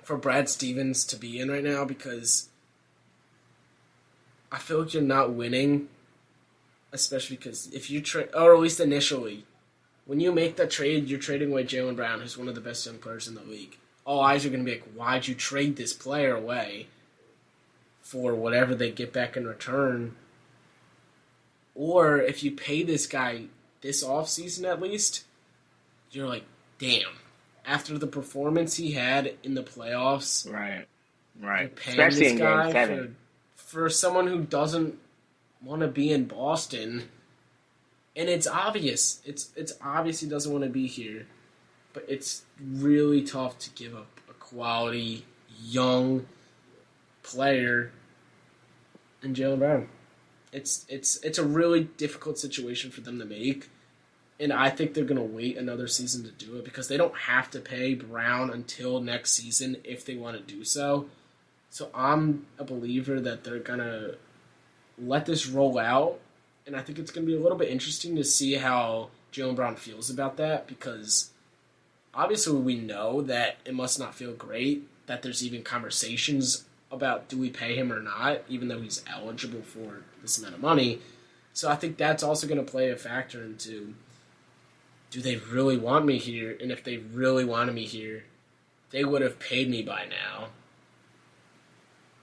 for Brad Stevens to be in right now because I feel like you're not winning, especially because if you trade, or at least initially, when you make that trade, you're trading away Jalen Brown, who's one of the best young players in the league. All eyes are going to be like, why'd you trade this player away for whatever they get back in return? Or if you pay this guy this offseason at least, you're like, damn. After the performance he had in the playoffs, right, especially in Game 7, for someone who doesn't want to be in Boston, and it's obvious. It's obvious he doesn't want to be here, but it's really tough to give up a quality young player in Jalen Brown. It's a really difficult situation for them to make. And I think they're going to wait another season to do it because they don't have to pay Brown until next season if they want to do so. So I'm a believer that they're going to let this roll out. And I think it's going to be a little bit interesting to see how Jalen Brown feels about that because obviously we know that it must not feel great that there's even conversations about do we pay him or not, even though he's eligible for this amount of money. So I think that's also going to play a factor into... do they really want me here? And if they really wanted me here, they would have paid me by now.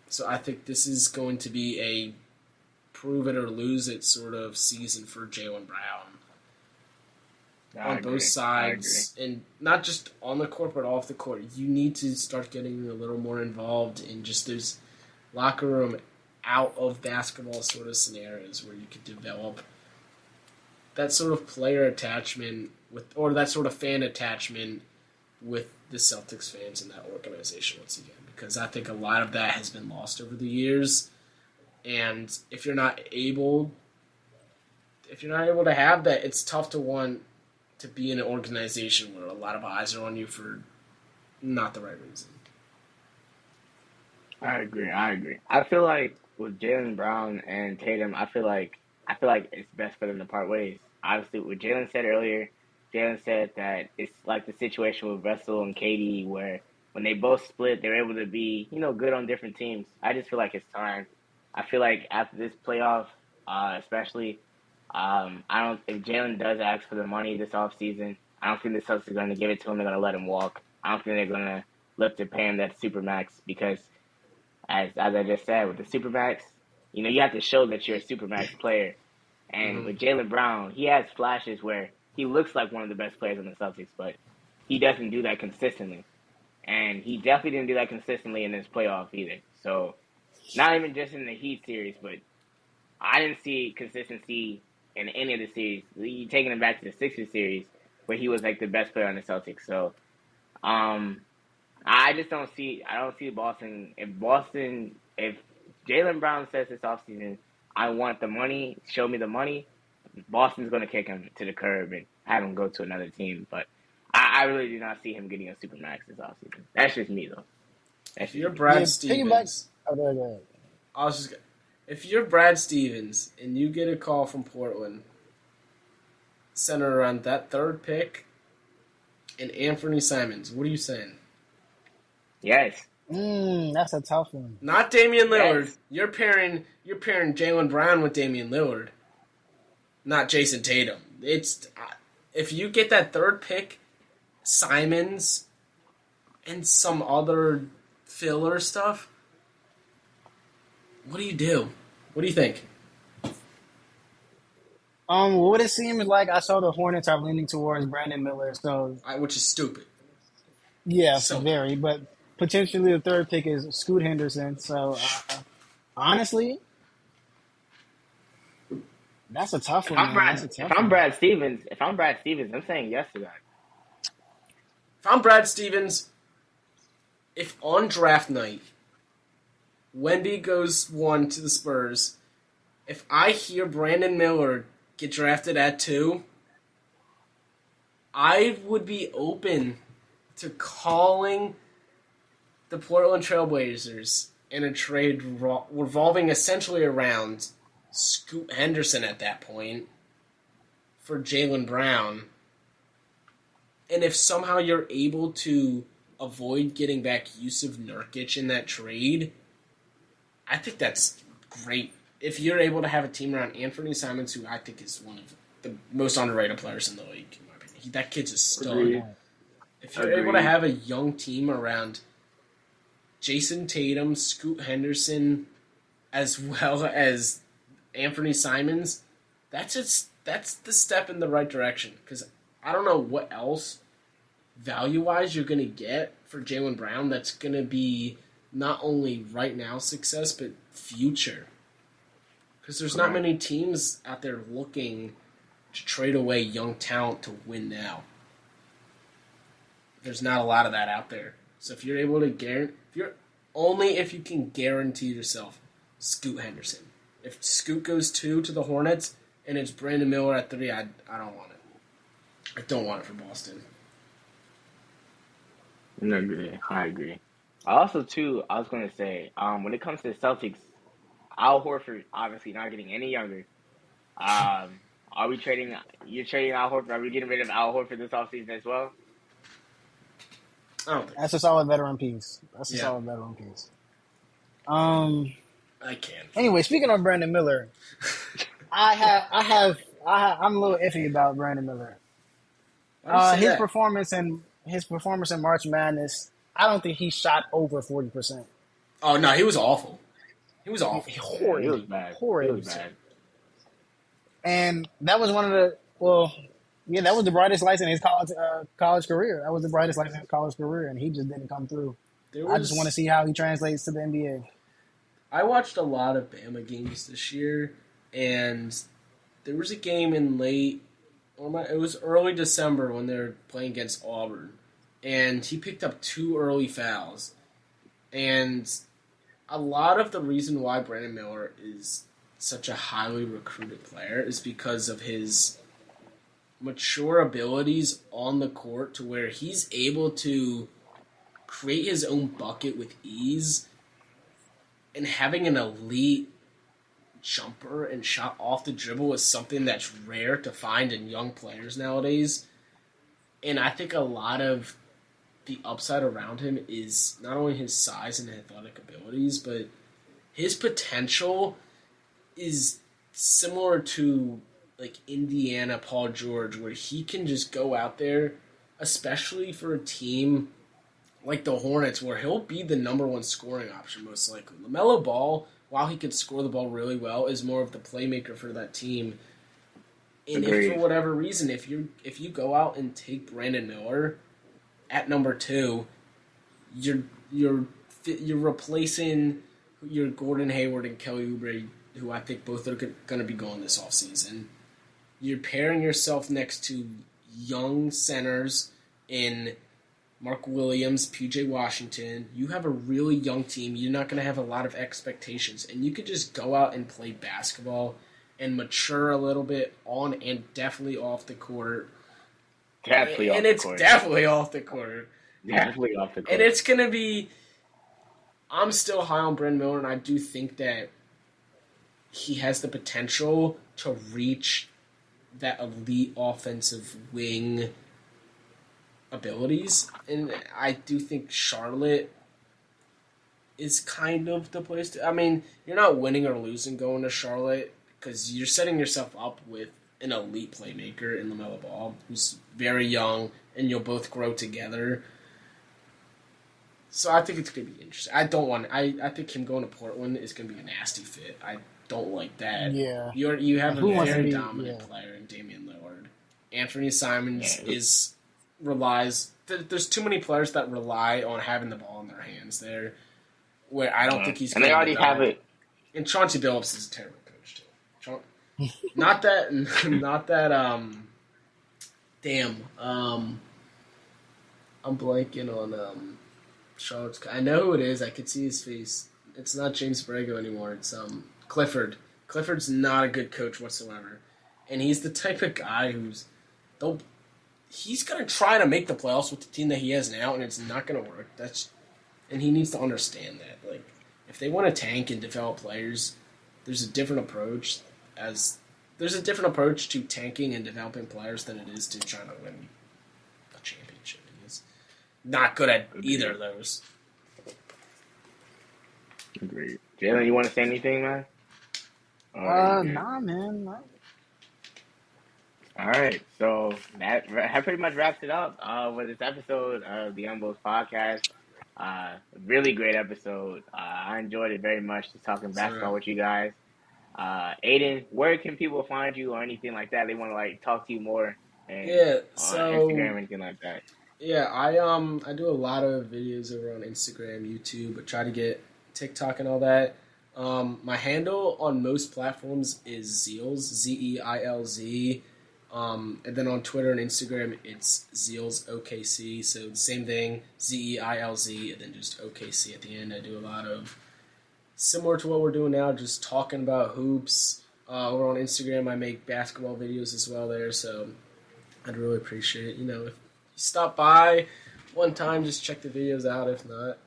So I think this is going to be a prove it or lose it sort of season for Jalen Brown. On both sides. And not just on the court, but off the court. You need to start getting a little more involved in just those locker room, out of basketball sort of scenarios where you could develop that sort of player attachment or that sort of fan attachment with the Celtics fans in that organization once again, because I think a lot of that has been lost over the years. And if you're not able to have that, it's tough to want to be in an organization where a lot of eyes are on you for not the right reason. I agree. I feel like with Jalen Brown and Tatum, I feel like it's best for them to part ways. Obviously, what Jalen said earlier, Jalen said that it's like the situation with Russell and KD where when they both split, they're able to be, good on different teams. I just feel like it's time. I feel like after this playoff, especially, if Jalen does ask for the money this offseason, I don't think the Celtics are going to give it to him. They're going to let him walk. I don't think they're going to look to pay him that Supermax because, as I just said, with the Supermax, you have to show that you're a Supermax player. And with Jalen Brown, he has flashes where he looks like one of the best players on the Celtics, but he doesn't do that consistently. And he definitely didn't do that consistently in this playoff either. So, not even just in the Heat series, but I didn't see consistency in any of the series. You taking him back to the Sixers series, where he was like the best player on the Celtics. So, I don't see Boston. If Jalen Brown says this offseason, I want the money, show me the money, Boston's going to kick him to the curb and have him go to another team. But I really do not see him getting a supermax this offseason. That's just me, though. If you're Brad Stevens, if you're Brad Stevens and you get a call from Portland centered around that third pick and Anthony Simons, what are you saying? Yes. That's a tough one. Not Damian Lillard. Yes. You're pairing Jalen Brown with Damian Lillard, not Jason Tatum. It's if you get that third pick, Simons, and some other filler stuff. What do you do? What do you think? What it seems like, I saw the Hornets are leaning towards Brandon Miller, so which is stupid. Yeah, very. But potentially the third pick is Scoot Henderson. So honestly, that's a tough one. If I'm Brad Stevens, I'm saying yes to that. If I'm Brad Stevens, if on draft night Wemby goes 1 to the Spurs, if I hear Brandon Miller get drafted at 2, I would be open to calling the Portland Trailblazers in a trade revolving essentially around Scoot Henderson at that point for Jalen Brown. And if somehow you're able to avoid getting back Yusuf Nurkic in that trade, I think that's great. If you're able to have a team around Anthony Simons, who I think is one of the most underrated players in the league, in my opinion. That kid's a stud. Agreed. If you're able to have a young team around Jason Tatum, Scoot Henderson, as well as Anthony Simons, that's the step in the right direction. Because I don't know what else value-wise you're going to get for Jalen Brown that's going to be not only right now success, but future. Because there's not many teams out there looking to trade away young talent to win now. There's not a lot of that out there. So if you're able to if you can guarantee yourself Scoot Henderson. If Scoot goes 2 to the Hornets and it's Brandon Miller at 3, I don't want it. I don't want it for Boston. I agree. Also, too, I was going to say, when it comes to the Celtics, Al Horford obviously not getting any younger. Are we trading? You're trading Al Horford? Are we getting rid of Al Horford this offseason as well? That's a solid veteran piece. I can't. Anyway, speaking of Brandon Miller, I'm a little iffy about Brandon Miller. His performance in March Madness, I don't think he shot over 40%. Oh no, he was awful. He was awful. Horrid. He was bad. Horrid. He was bad. And that was one of the that was the brightest lights in his college career. That was the brightest light in his college career, and he just didn't come through. I just want to see how he translates to the NBA. I watched a lot of Bama games this year, and there was a game in it was early December when they were playing against Auburn, and he picked up 2 early fouls. And a lot of the reason why Brandon Miller is such a highly recruited player is because of his mature abilities on the court to where he's able to create his own bucket with ease, and having an elite jumper and shot off the dribble is something that's rare to find in young players nowadays. And I think a lot of the upside around him is not only his size and athletic abilities, but his potential is similar to like Indiana Paul George, where he can just go out there, especially for a team like the Hornets, where he'll be the number 1 scoring option most likely. LaMelo Ball, while he could score the ball really well, is more of the playmaker for that team. And if for whatever reason, if you go out and take Brandon Miller at number 2, you're replacing your Gordon Hayward and Kelly Oubre, who I think both are going to be going this offseason. You're pairing yourself next to young centers in Mark Williams, P.J. Washington. You have a really young team. You're not going to have a lot of expectations. And you could just go out and play basketball and mature a little bit on and definitely off the court. Definitely definitely off the court. Definitely off the court. And it's going to be... I'm still high on Bryn Miller, and I do think that he has the potential to reach that elite offensive wing abilities. And I do think Charlotte is kind of the place to... I mean, you're not winning or losing going to Charlotte because you're setting yourself up with an elite playmaker in LaMelo Ball who's very young, and you'll both grow together. So I think it's going to be interesting. I think him going to Portland is going to be a nasty fit. I don't like that. Yeah. You have a very dominant player in Damian Lillard. Anthony Simons relies... There's too many players that rely on having the ball in their hands there, where I don't think he's... And they already have it. And Chauncey Billups is a terrible coach, too. Not that... Damn. I'm blanking on... Charlotte's... I know who it is. I could see his face. It's not James Borrego anymore. It's Clifford. Clifford's not a good coach whatsoever. And he's the type of guy who's... He's going to try to make the playoffs with the team that he has now, and it's not going to work. And he needs to understand that. Like, if they want to tank and develop players, there's a different approach. There's a different approach to tanking and developing players than it is to trying to win a championship. He's not good at either of those. Agreed. Jalen, you want to say anything, man? Nah, man. Nah. All right, so that pretty much wraps it up with this episode of the Youngbouls Podcast. Really great episode. I enjoyed it very much, just talking basketball with you guys. Aiden, where can people find you or anything like that? They want to talk to you more. On Instagram or anything like that. Yeah, I do a lot of videos over on Instagram, YouTube. I try to get TikTok and all that. My handle on most platforms is Zeilz, Zeilz. And then on Twitter and Instagram, it's Zeilz OKC. So the same thing, Zeilz, and then just OKC at the end. I do a lot of similar to what we're doing now, just talking about hoops. Over on Instagram, I make basketball videos as well there. So I'd really appreciate it. If you stop by one time, just check the videos out. If not,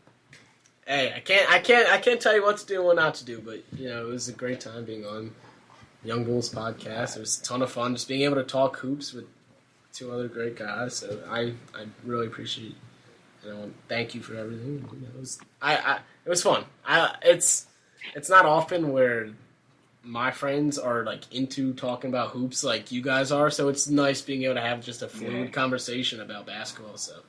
hey, I can't tell you what to do and what not to do. But it was a great time being on Youngbouls Podcast. It was a ton of fun just being able to talk hoops with two other great guys. So I really appreciate thank you for everything. It was fun. It's not often where my friends are into talking about hoops like you guys are, so it's nice being able to have just a fluid conversation about basketball. So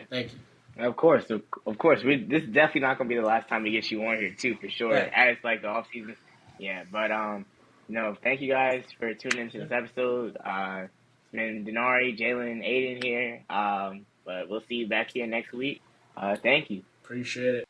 thank you. Of course. This is definitely not going to be the last time we get you on here too, for sure. Yeah. As the off season, but thank you guys for tuning into this episode. It's been Dinari, Jalen, Aiden here. But we'll see you back here next week. Thank you. Appreciate it.